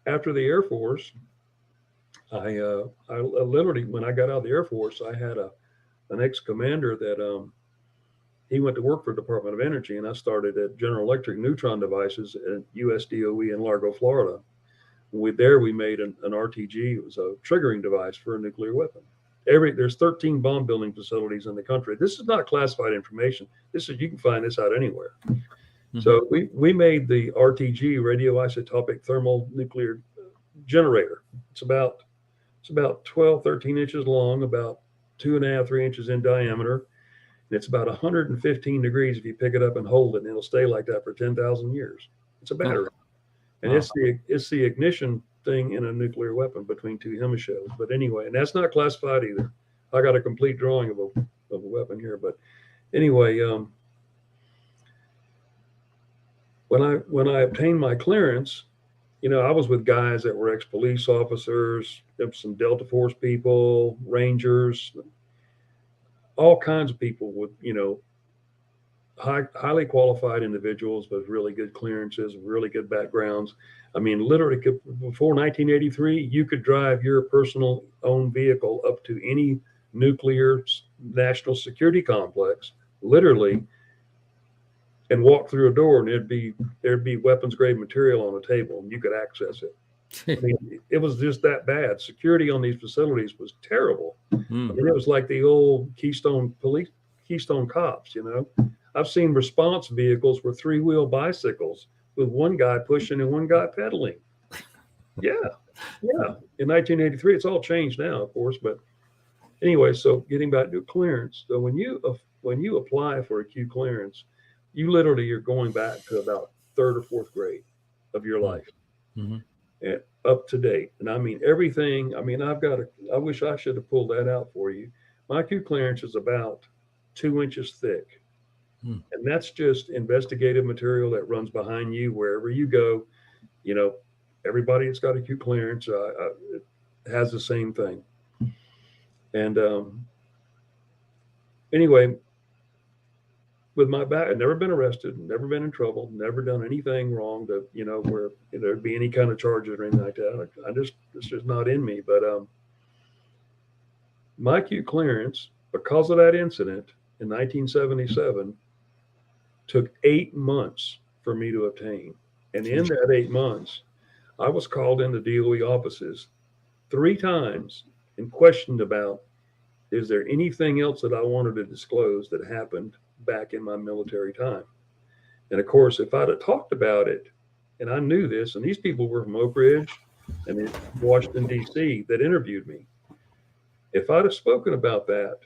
After the Air Force, I literally, when I got out of the Air Force, I had an ex-commander that he went to work for the Department of Energy, and I started at General Electric Neutron Devices at USDOE in Largo, Florida. We made an RTG. It was a triggering device for a nuclear weapon. There's 13 bomb building facilities in the country. This is not classified information. You can find this out anywhere. Mm-hmm. So we made the RTG, radioisotopic thermal nuclear generator. It's about 12, 13 inches long, about 2.5, 3 inches in diameter. And it's about 115 degrees if you pick it up and hold it, and it'll stay like that for 10,000 years. It's a battery. And it's the ignition thing in a nuclear weapon between two hemispheres. But anyway, and that's not classified either. I got a complete drawing of a weapon here. But anyway, when I obtained my clearance, I was with guys that were ex-police officers, some Delta Force people, Rangers, all kinds of people with, highly qualified individuals with really good clearances, really good backgrounds. I mean, literally before 1983, you could drive your personal own vehicle up to any nuclear national security complex, literally, and walk through a door, and there'd be weapons grade material on a table, and you could access it. I mean, it was just that bad. Security on these facilities was terrible. I mean, it was like the old Keystone cops, I've seen response vehicles with 3-wheel bicycles with one guy pushing and one guy pedaling. Yeah. In 1983, it's all changed now, of course. But anyway, so getting back to clearance. So when you apply for a Q clearance, you literally are going back to about 3rd or 4th grade of your life, and up to date. And I mean everything. I mean, I wish I should have pulled that out for you. My Q clearance is about 2 inches thick. And that's just investigative material that runs behind you wherever you go. Everybody that's got a Q clearance has the same thing. And anyway, with my back, I've never been arrested, never been in trouble, never done anything wrong that, where there'd be any kind of charges or anything like that. It's just not in me. But my Q clearance, because of that incident in 1977, took 8 months for me to obtain. And in that 8 months, I was called into DOE offices 3 times and questioned about, is there anything else that I wanted to disclose that happened back in my military time? And of course, if I'd have talked about it, and I knew this, and these people were from Oak Ridge and in Washington, D.C. that interviewed me. If I'd have spoken about that,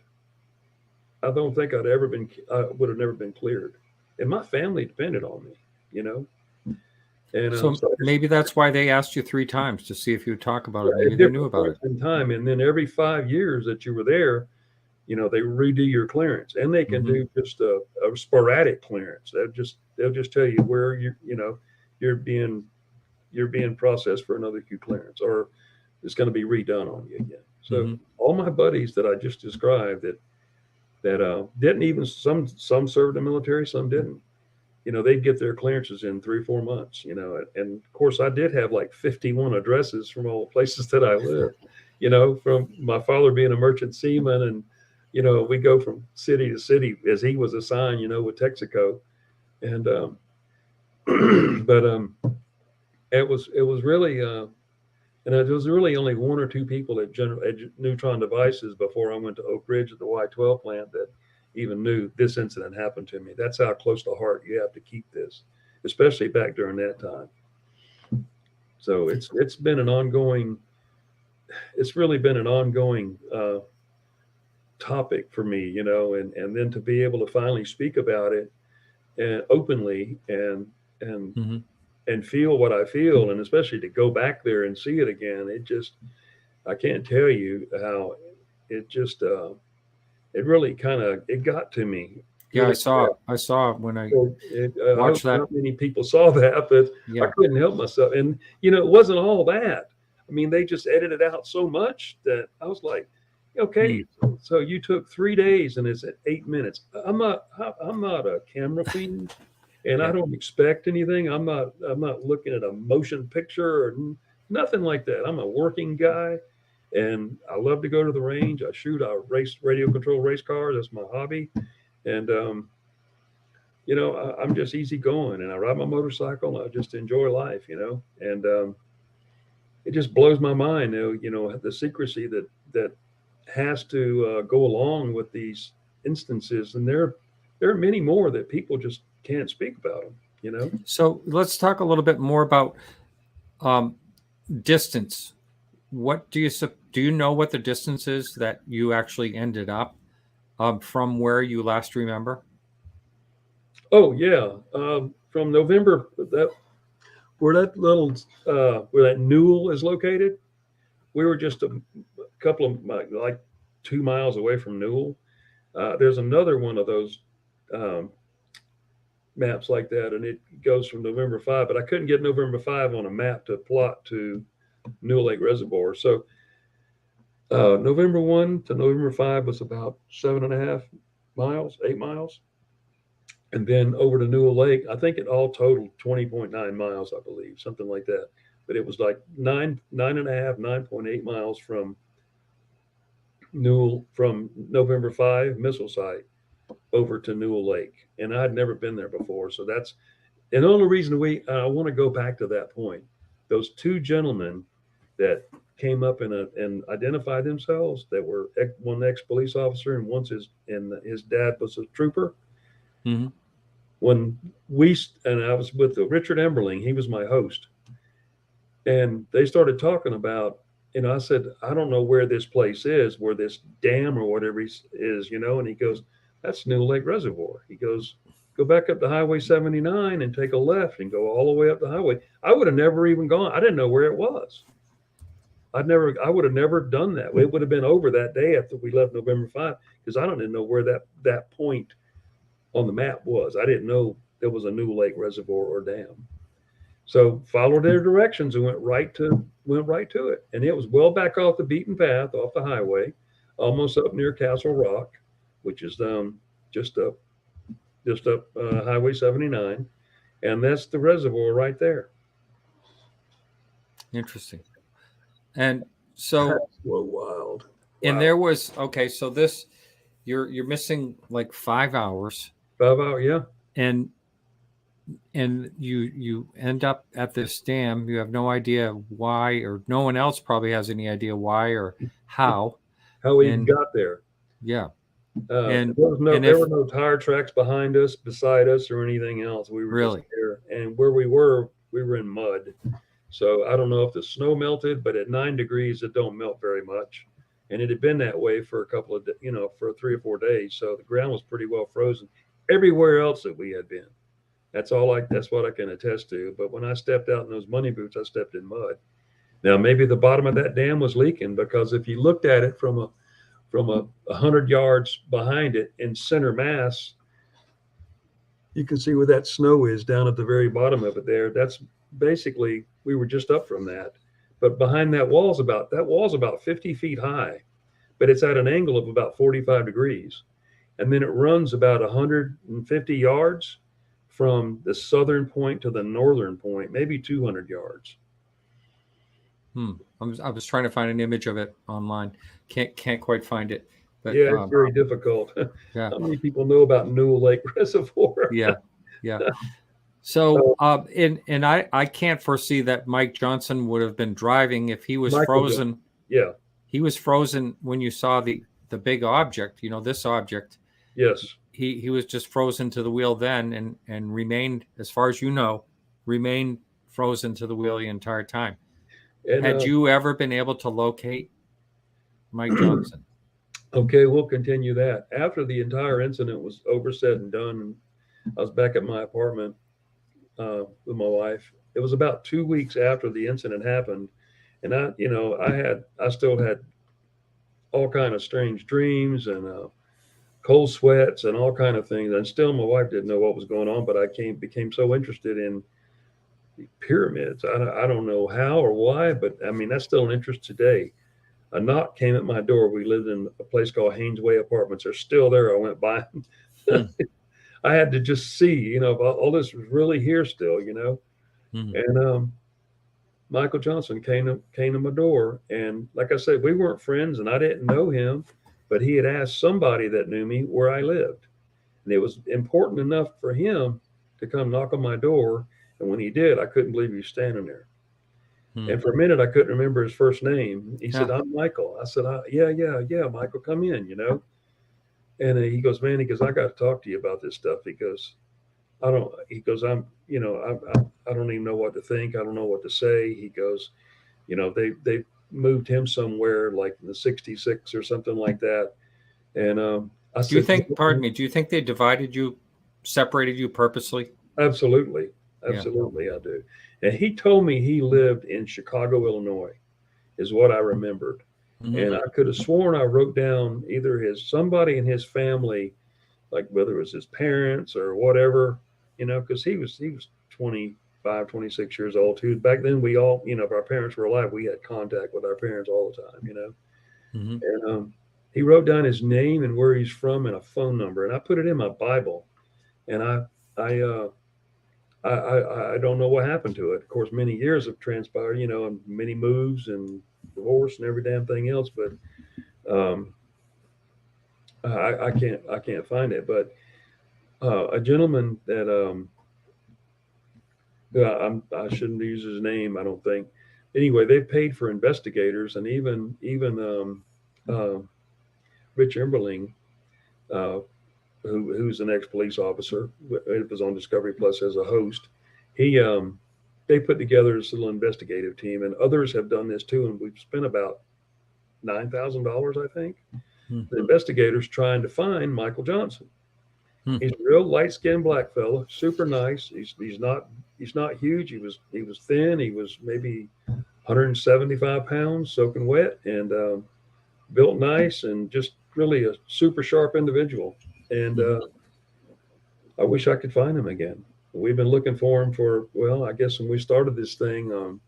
I don't think I would have never been cleared. And my family depended on me, And so maybe that's why they asked you 3 times to see if you would talk about it. Maybe they knew about it. In time, and then every 5 years that you were there, they redo your clearance, and they can do just a sporadic clearance. They'll just tell you where you're being processed for another Q clearance, or it's going to be redone on you again. So all my buddies that I just described that didn't even, some served in the military, some didn't. They'd get their clearances in 3 or 4 months, and of course I did have like 51 addresses from all the places that I lived, from my father being a merchant seaman, and, we go from city to city as he was assigned, with Texaco. And, but it was really, and it was really only 1 or 2 people at Neutron Devices before I went to Oak Ridge at the Y-12 plant that even knew this incident happened to me. That's how close to heart you have to keep this, especially back during that time. So it's been an ongoing, it's really been an ongoing topic for me, and then to be able to finally speak about it and openly and feel what I feel, and especially to go back there and see it again. I can't tell you how it just, it really it got to me. Yeah, I saw when I watched that. Not many people saw that, but I couldn't help myself. And, it wasn't all that. I mean, they just edited out so much that I was like, okay, so you took 3 days and it's at 8 minutes. I'm not a camera fiend. and Yeah. I don't expect anything. I'm not looking at a motion picture or nothing like that. I'm a working guy, and I love to go to the range. I shoot. I race radio control race cars. That's my hobby, and I'm just easy going, and I ride my motorcycle. And I just enjoy life, and it just blows my mind, the secrecy that has to go along with these instances, and there are many more that people just can't speak about them. So let's talk a little bit more about distance. What do you know what the distance is that you actually ended up from where you last remember? Oh yeah, from November, where that Newell is located, we were just a couple of like 2 miles away from Newell. There's another one of those maps like that, and it goes from November 5, but I couldn't get November 5 on a map to plot to Newell Lake Reservoir. So November 1 to November 5 was about 7.5 miles, 8 miles. And then over to Newell Lake, I think it all totaled 20.9 miles, I believe, something like that. But it was like 9.8 miles from Newell, from November 5 missile site over to Newell Lake. And I'd never been there before. So and the only reason I want to go back to that point, those two gentlemen that came up and identified themselves, that were one ex-police officer and his dad was a trooper. Mm-hmm. When I was with Richard Emberling, he was my host, and they started talking about, I said, I don't know where this place is, where this dam or whatever is, and he goes, that's Newell Lake Reservoir. He goes, go back up to Highway 79 and take a left and go all the way up the highway. I would have never even gone. I didn't know where it was. I would have never done that. It would have been over that day after we left November 5, because I didn't know where that point on the map was. I didn't know there was a Newell Lake Reservoir or dam. So followed their directions and went right to it. And it was well back off the beaten path, off the highway, almost up near Castle Rock, which is just up Highway 79. And that's the reservoir right there. Interesting. And so that's so wild. And wow. there was, so this, you're missing like 5 hours. 5 hours, yeah. And you end up at this dam. You have no idea why, or no one else probably has any idea why or how. How we got there. Yeah. There were no tire tracks behind us, beside us, or anything else. We were just there. And where we were in mud. So I don't know if the snow melted, but at 9 degrees, it don't melt very much. And it had been that way for a couple of, for 3 or 4 days. So the ground was pretty well frozen everywhere else that we had been. That's what I can attest to. But when I stepped out in those money boots, I stepped in mud. Now, maybe the bottom of that dam was leaking, because if you looked at it from 100 yards behind it in center mass, you can see where that snow is down at the very bottom of it there. That's basically, we were just up from that. But behind that wall's about 50 feet high, but it's at an angle of about 45 degrees. And then it runs about 150 yards from the southern point to the northern point, maybe 200 yards. I was trying to find an image of it online. Can't quite find it. But, yeah, it's very difficult. Yeah. How many people know about Newell Lake Reservoir? Yeah. So, and I can't foresee that Mike Johnson would have been driving if he was frozen. Yeah. He was frozen when you saw the big object, this object. Yes. He was just frozen to the wheel then and remained, as far as remained frozen to the wheel the entire time. And, had you ever been able to locate Mike Johnson? Okay, we'll continue that. After the entire incident was over, said and done, I was back at my apartment with my wife. It was about 2 weeks after the incident happened. And I still had all kind of strange dreams and cold sweats and all kind of things. And still my wife didn't know what was going on, but I became so interested in the pyramids. I don't know how or why, but I mean, that's still an interest today. A knock came at my door. We lived in a place called Haynes Way Apartments. They're still there. I went by them. I had to just see, you know, all this was really here still, you know. Mhm. And Michael Johnson came to my door, and like I said, we weren't friends, and I didn't know him, but he had asked somebody that knew me where I lived, and it was important enough for him to come knock on my door. And when he did, I couldn't believe he was standing there. Hmm. And for a minute, I couldn't remember his first name. He said, Yeah. "I'm Michael." I said, "Yeah, Michael, come in," you know. And he goes, "Man," he goes, "I got to talk to you about this stuff." He goes, he goes, you know, I don't even know what to think. I don't know what to say. He goes, you know, they moved him somewhere like in the 66 or something like that. And I Do you said, think, pardon me, do you think they separated you purposely? absolutely, Yeah. absolutely, I do. And he told me he lived in Chicago, Illinois, is what I remembered. Mhm. And I could have sworn I wrote down either somebody in his family, like whether it was his parents or whatever, you know, because he was 25, 26 years old too. Back then, we all, you know, if our parents were alive, we had contact with our parents all the time, you know. Mhm. And he wrote down his name and where he's from and a phone number, and I put it in my Bible. And I, uh, I don't know what happened to it. Of course, many years have transpired, you know, and many moves and divorce and every damn thing else. But um, I can't find it. But a gentleman that I shouldn't use his name, I don't think. Anyway, they paid for investigators, and even uh, Rich Emberling, uh, who's an ex-police officer, it was on Discovery Plus as a host. He they put together this little investigative team, and others have done this too. And we've spent about $9,000, I think. Hmm. The investigators trying to find Michael Johnson. Hmm. He's a real light-skinned black fella, super nice. He's not huge. He was thin. He was maybe 175 pounds, soaking wet, and built nice, and just really a super sharp individual. And I wish I could find him again. We've been looking for him for, well, I guess when we started this thing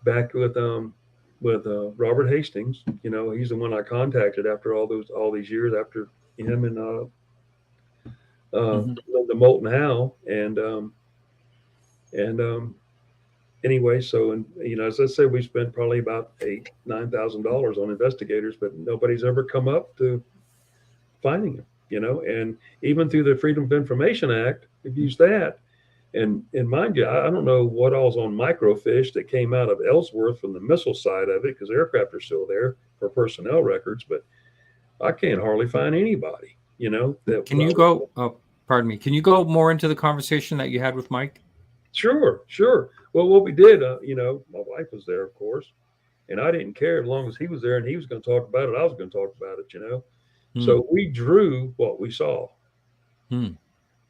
back with Robert Hastings. You know, he's the one I contacted after all these years after him and Mhm. the Molten Howl. And anyway, so, and you know, as I said, we spent probably about $9,000 on investigators, but nobody's ever come up to finding him. You know, and even through the Freedom of Information Act, we've used that. And mind you, I don't know what all's on microfiche that came out of Ellsworth from the missile side of it, because aircraft are still there for personnel records, but I can't hardly find anybody, you know. Can you go, pardon me, can you go more into the conversation that you had with Mike? Sure. Well, what we did, you know, my wife was there, of course, and I didn't care as long as he was there and he was going to talk about it. I was going to talk about it, you know. So we drew what we saw.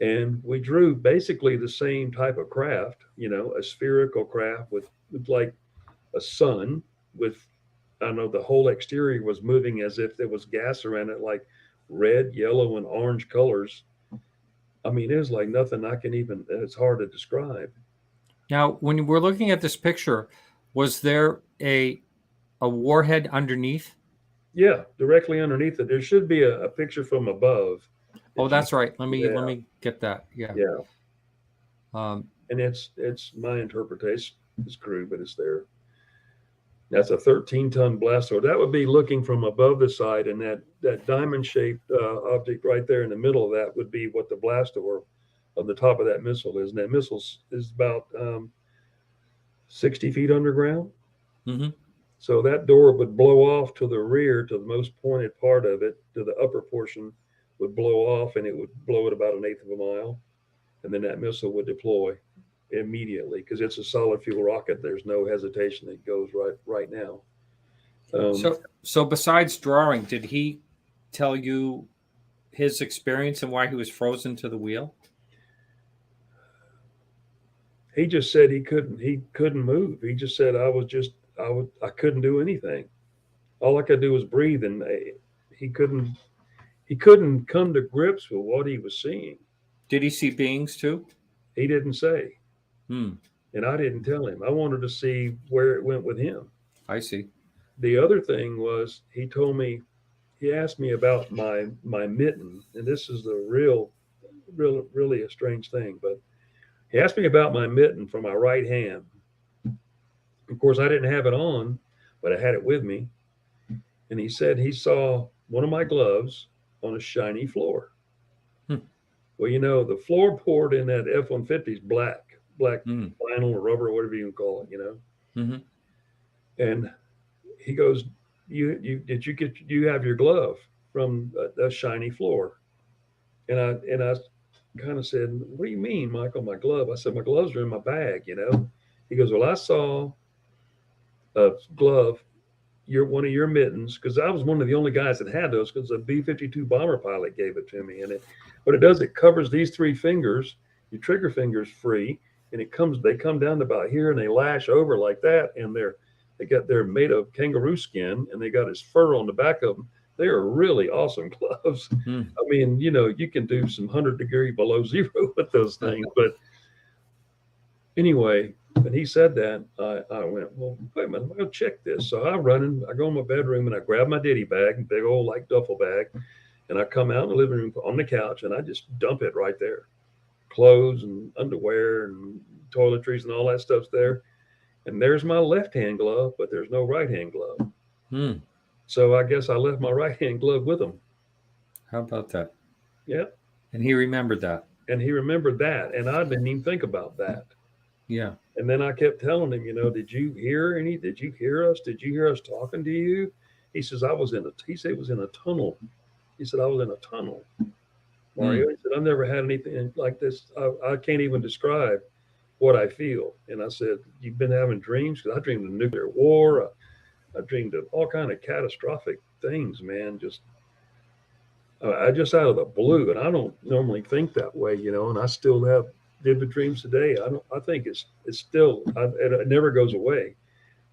And we drew basically the same type of craft, you know, a spherical craft with like a sun with, I don't know, the whole exterior was moving as if there was gas around it, like red, yellow, and orange colors. I mean, it was like nothing I can even, it's hard to describe. Now, when we're looking at this picture, was there a warhead underneath? Yeah, directly underneath it. There should be a picture from above. Oh, that's right. Let Yeah. me get that. Yeah. Yeah. Um, And it's my interpretation. It's crude, but it's there. That's a 13-ton blaster. That would be looking from above the side, and that diamond-shaped object right there in the middle of that would be what the blaster of the top of that missile is. And that missile is about 60 feet underground. mm-hmm. So that door would blow off to the rear, to the most pointed part of it, to the upper portion would blow off, and it would blow at about 1/8 of a mile. And then that missile would deploy immediately because it's a solid fuel rocket. There's no hesitation. It goes right now. So besides drawing, did he tell you his experience and why he was frozen to the wheel? He just said he couldn't move. He just said I couldn't do anything. All I could do was breathe, and he couldn't come to grips with what he was seeing. Did he see beings too? He didn't say. And I didn't tell him. I wanted to see where it went with him. I see. The other thing was he asked me about my mitten, and this is the real really a strange thing. But he asked me about my mitten for my right hand. Of course, I didn't have it on, but I had it with me. And he said he saw one of my gloves on a shiny floor. Well, you know, the floorboard in that F-150 is black vinyl or rubber or whatever you can call it, you know. And he goes, "You have your glove from a shiny floor?" And I kind of said, "What do you mean, Michael? My glove?" I said, "My gloves are in my bag, you know." He goes, "Well, I saw a glove, one of your mittens," because I was one of the only guys that had those, because a B-52 bomber pilot gave it to me. And what it does, it covers these three fingers, your trigger fingers free, and they come down to about here, and they lash over like that, and they're made of kangaroo skin, and they got his fur on the back of them. They are really awesome gloves. I mean, you know, you can do some 100-degree below zero with those things. But anyway, when he said that, I went, "Well, wait a minute, I'm going to check this." So I go in my bedroom, and I grab my ditty bag, big old like duffel bag, and I come out in the living room on the couch, and I just dump it right there. Clothes and underwear and toiletries and all that stuff's there. And there's my left-hand glove, but there's no right-hand glove. So I guess I left my right-hand glove with him. How about that? Yeah. And he remembered that. And he remembered that. And I didn't even think about that. Yeah. And then I kept telling him, you know, "Did you hear any? Did you hear us? Did you hear us talking to you?" He says, he said it was in a tunnel. He said, "I was in a tunnel, Mario." He said, "I've never had anything like this. I can't even describe what I feel." And I said, "You've been having dreams?" Because I dreamed of nuclear war. I dreamed of all kind of catastrophic things, man. I just out of the blue, and I don't normally think that way, you know. And I still have vivid dreams today. I think it's still, it never goes away.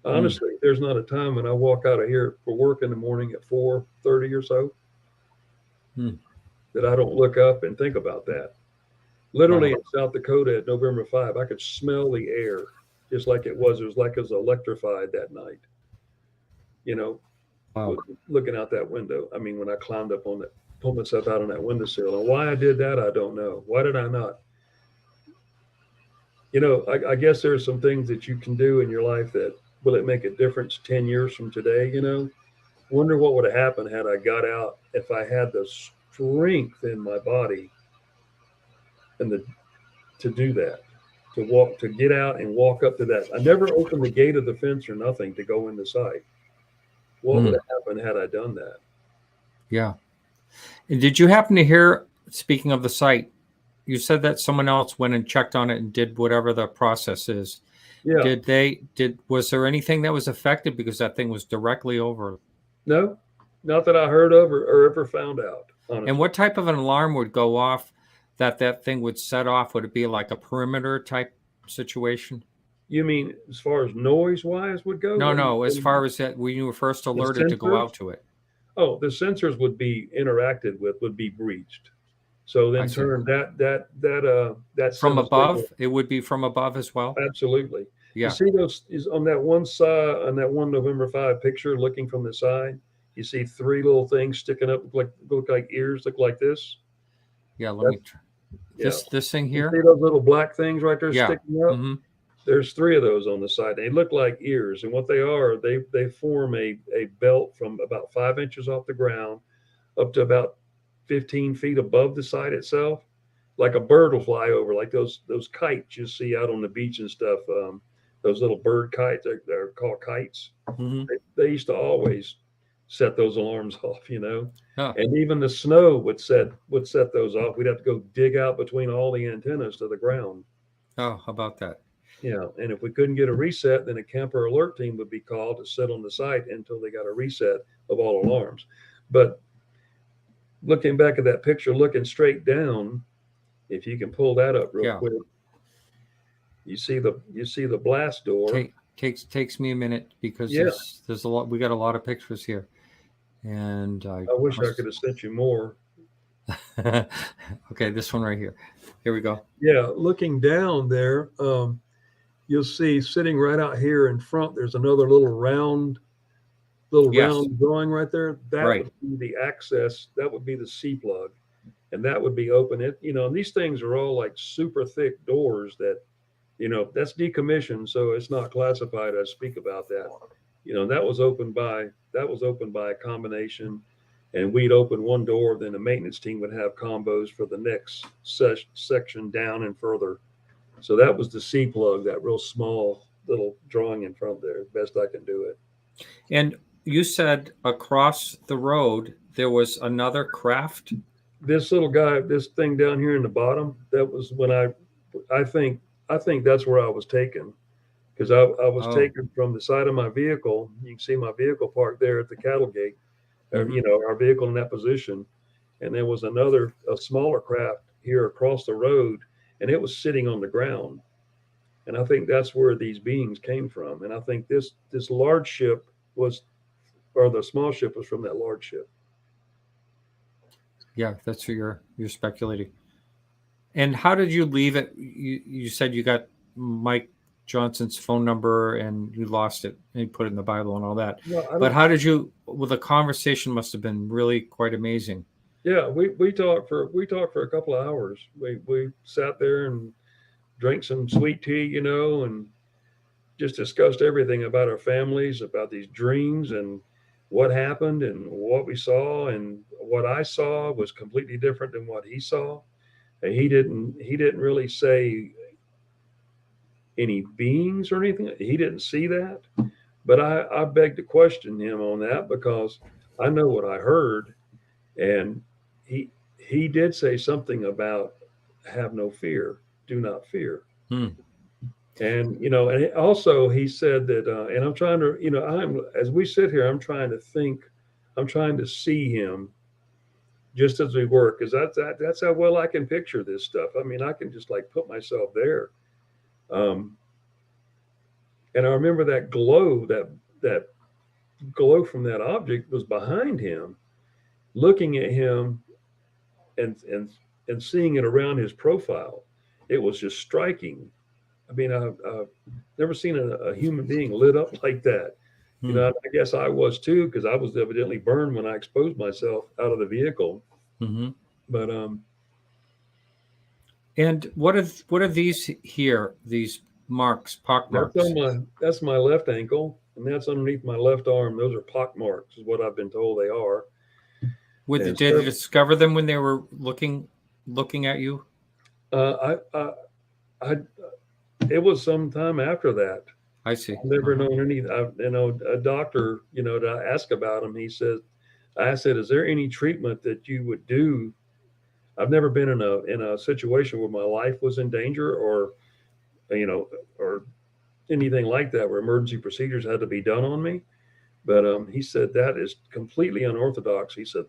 Honestly, there's not a time when I walk out of here for work in the morning at 4:30 or so that I don't look up and think about that. Literally in South Dakota at November 5, I could smell the air just like it was. It was like it was electrified that night. You know, looking out that window. I mean, when I climbed up on that, pulled myself out on that windowsill. And why I did that, I don't know. Why did I not? You know, I guess there's some things that you can do in your life that will it make a difference 10 years from today, you know? Wonder what would have happened had I got out, if I had the strength in my body and to do that, to get out and walk up to that. I never opened the gate of the fence or nothing to go in the site. What would have happened had I done that? Yeah. And did you happen to hear, speaking of the site, you said that someone else went and checked on it and did whatever the process is. Yeah. Was there anything that was affected because that thing was directly over? No, not that I heard of or ever found out. Honestly. And what type of an alarm would go off that thing would set off? Would it be like a perimeter type situation? You mean as far as noise wise would go? No. As far as that, when you were first alerted to go out to it. Oh, the sensors would be interacted with, would be breached. So then turn that from above. Signal. It would be from above as well. Absolutely. Yeah. You see those is on that one side, on that one November 5 picture, looking from the side. You see three little things sticking up, look like ears, look like this. Yeah. Let me try. This thing here. You see those little black things right there sticking up? Mm-hmm. There's three of those on the side. They look like ears, and what they are, they form a belt from about 5 inches off the ground up to about 15 feet above the site itself. Like a bird will fly over, like those kites you see out on the beach and stuff. Those little bird kites, they're called kites. Mm-hmm. They used to always set those alarms off, you know. Huh. And even the snow would set those off. We'd have to go dig out between all the antennas to the ground. Oh, how about that? Yeah, and if we couldn't get a reset, then a camper alert team would be called to sit on the site until they got a reset of all alarms. But looking back at that picture, looking straight down, if you can pull that up real quick, you see the blast door. Takes me a minute because there's a lot. We got a lot of pictures here, and I wish I could have sent you more. Okay, this one right here. Here we go. Yeah, looking down there, you'll see sitting right out here in front. There's another little round drawing right there. That would be the access. That would be the C plug, and that would be open. It, and these things are all like super thick doors that, that's decommissioned, so it's not classified. I speak about that. That was opened by a combination, and we'd open one door, then the maintenance team would have combos for the next section down and further. So that was the C plug, that real small little drawing in front there, best I can do it. And you said across the road there was another craft. This little guy, this thing down here in the bottom, that was when I think that's where I was taken, because I was taken from the side of my vehicle. You can see my vehicle parked there at the cattle gate, our vehicle in that position. And there was a smaller craft here across the road, and it was sitting on the ground. And I think that's where these beings came from. And I think this large ship or the small ship was from that large ship. Yeah, that's what you're speculating. And how did you leave it? You said you got Mike Johnson's phone number and you lost it and you put it in the Bible and all that. But how did you? Well, the conversation must have been really quite amazing. Yeah, we talked for a couple of hours. We sat there and drank some sweet tea, and just discussed everything about our families, about these dreams and what happened and what we saw. And what I saw was completely different than what he saw. And he didn't really say any beings or anything. He didn't see that. But I beg to question him on that, because I know what I heard. And he did say something about have no fear, do not fear. And, and also he said that, and I'm trying to, as we sit here, I'm trying to see him just as we work, because that's how well I can picture this stuff. I mean, I can just like put myself there. And I remember that glow from that object was behind him, looking at him and seeing it around his profile. It was just striking. I mean, I've never seen a human being lit up like that. I guess I was too, because I was evidently burned when I exposed myself out of the vehicle. But and what are these here? These marks, pock marks? That's my left ankle, and that's underneath my left arm. Those are pock marks, is what I've been told they are. Did they discover them when they were looking at you? It was some time after that. I see. I've never known a doctor, to ask about him. I said, is there any treatment that you would do? I've never been in a situation where my life was in danger or anything like that, where emergency procedures had to be done on me. But he said, that is completely unorthodox. He said,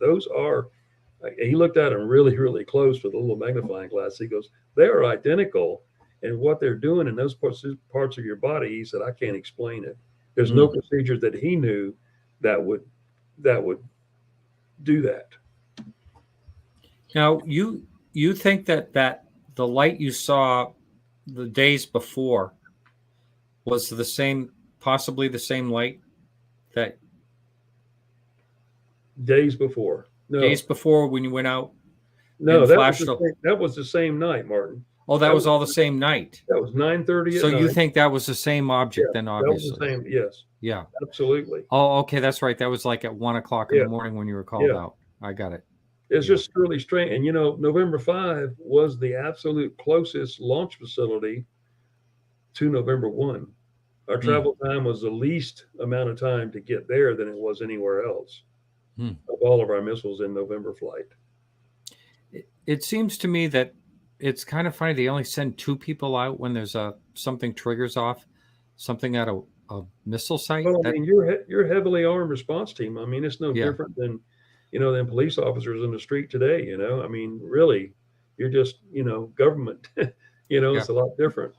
he looked at them really, really close with a little magnifying glass. He goes, they are identical. And what they're doing in those parts of your body, he said, I can't explain it. There's no procedures that he knew that would do that. Now, you think that the light you saw the days before was possibly the same light that days before? No. Days before when you went out? No, that was the same night, Martin. Oh, that was all the same night. That was 9:30. So you think that was the same object then, obviously? That was the same, yes. Yeah. Absolutely. Oh, okay, that's right. That was like at 1:00 in the morning when you were called out. I got it. It's just really strange. And November 5 was the absolute closest launch facility to November 1. Our travel time was the least amount of time to get there than it was anywhere else of all of our missiles in November flight. It seems to me that it's kind of funny they only send 2 people out when there's something triggers off something at a missile site. Well, I mean, you're heavily armed response team. I mean, it's no different than police officers in the street today. I mean, really, you're just government. It's a lot different.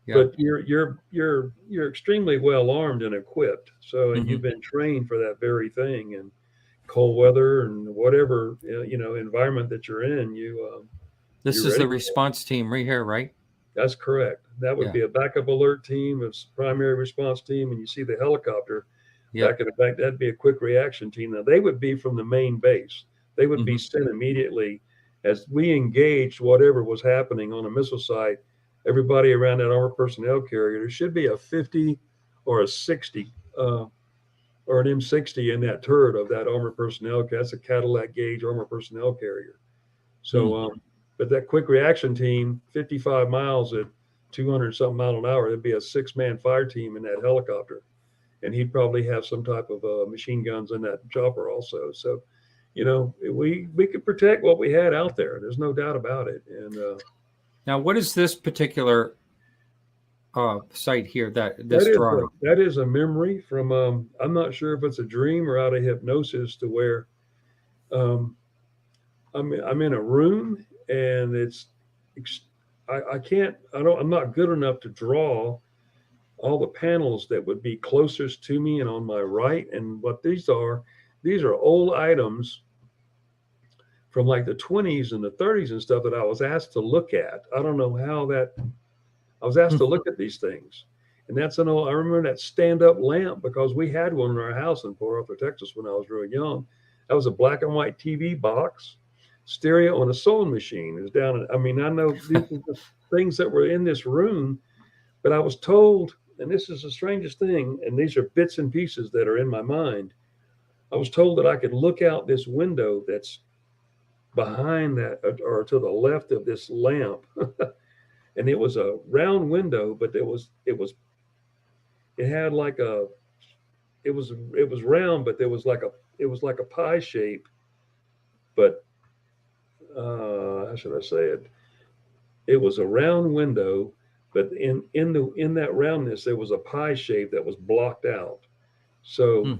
But you're extremely well armed and equipped. So and you've been trained for that very thing. And cold weather and whatever environment that you're in, this is the response team right here, right? That's correct. That would be a backup alert team, a primary response team, and you see the helicopter back in the back. That'd be a quick reaction team. Now they would be from the main base. They would be sent immediately as we engaged whatever was happening on a missile site, everybody around that armored personnel carrier, there should be a 50 or a 60 or an M60 in that turret of that armored personnel. That's a Cadillac gauge armored personnel carrier. So, but that quick reaction team, 55 miles at 200 something mile an hour, there'd be a 6-man fire team in that helicopter. And he'd probably have some type of machine guns in that chopper also. So, you know, we could protect what we had out there. There's no doubt about it. And now, what is this particular site here? This drawing? That is a memory from. I'm not sure if it's a dream or out of hypnosis, to where I'm in a room and I'm not good enough to draw all the panels that would be closest to me and on my right. And what these are old items from like the 20s and the 30s and stuff that I was asked to look at. I don't know how I was asked to look at these things. And I remember that stand-up lamp, because we had one in our house in Port Arthur, Texas when I was real young. That was a black and white TV box, stereo, and a sewing machine. It was I know these are the things that were in this room, but I was told, and this is the strangest thing, and these are bits and pieces that are in my mind. I was told that I could look out this window that's behind that, or to the left of this lamp. And it was a round window, but it was round, but it was like a pie shape. But how should I say it? It was a round window, but in that roundness there was a pie shape that was blocked out. So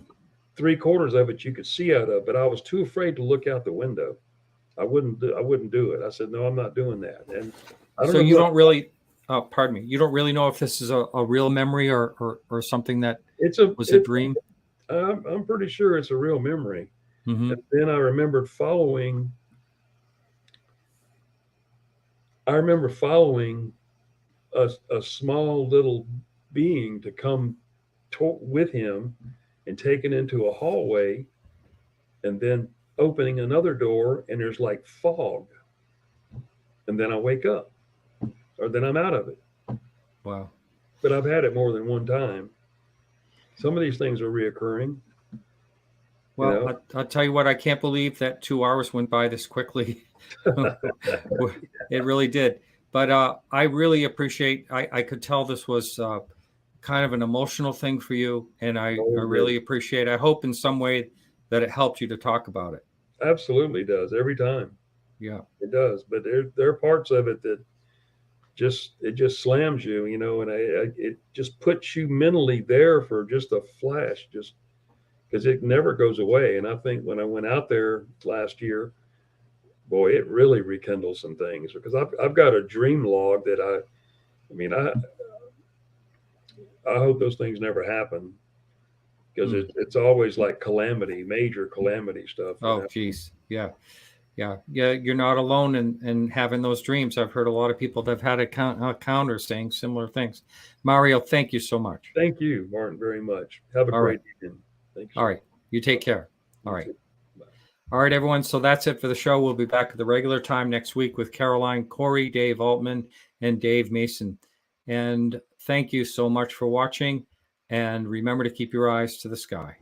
3/4 of it you could see out of, but I was too afraid to look out the window. I wouldn't do it. I said, no, I'm not doing that. And so you don't really, pardon me, you don't really know if this is a real memory or something that was a dream? I'm pretty sure it's a real memory. Mm-hmm. And then I remember following a small little being to come with him and taken into a hallway, and then opening another door, and there's like fog. And then I wake up, or then I'm out of it. Wow. But I've had it more than one time. Some of these things are reoccurring. Well, you know? I'll tell you what, I can't believe that 2 hours went by this quickly. It really did. But I really appreciate, I could tell this was kind of an emotional thing for you. And I really appreciate, I hope in some way that it helped you to talk about it. Absolutely does, every time. Yeah, it does. But there are parts of it that it just slams you, you know, and it just puts you mentally there for just a flash, just because it never goes away. And I think when I went out there last year, boy, it really rekindled some things, because I've got a dream log that I hope those things never happen, because it's always like major calamity stuff. Oh, geez. Yeah. You're not alone in having those dreams. I've heard a lot of people that have had encounters saying similar things. Mario, thank you so much. Thank you, Martin, very much. Have a great evening. Thank you. All right. You take care. All right. All right, everyone. So that's it for the show. We'll be back at the regular time next week with Caroline, Corey, Dave Altman, and Dave Mason. And thank you so much for watching. And remember to keep your eyes to the sky.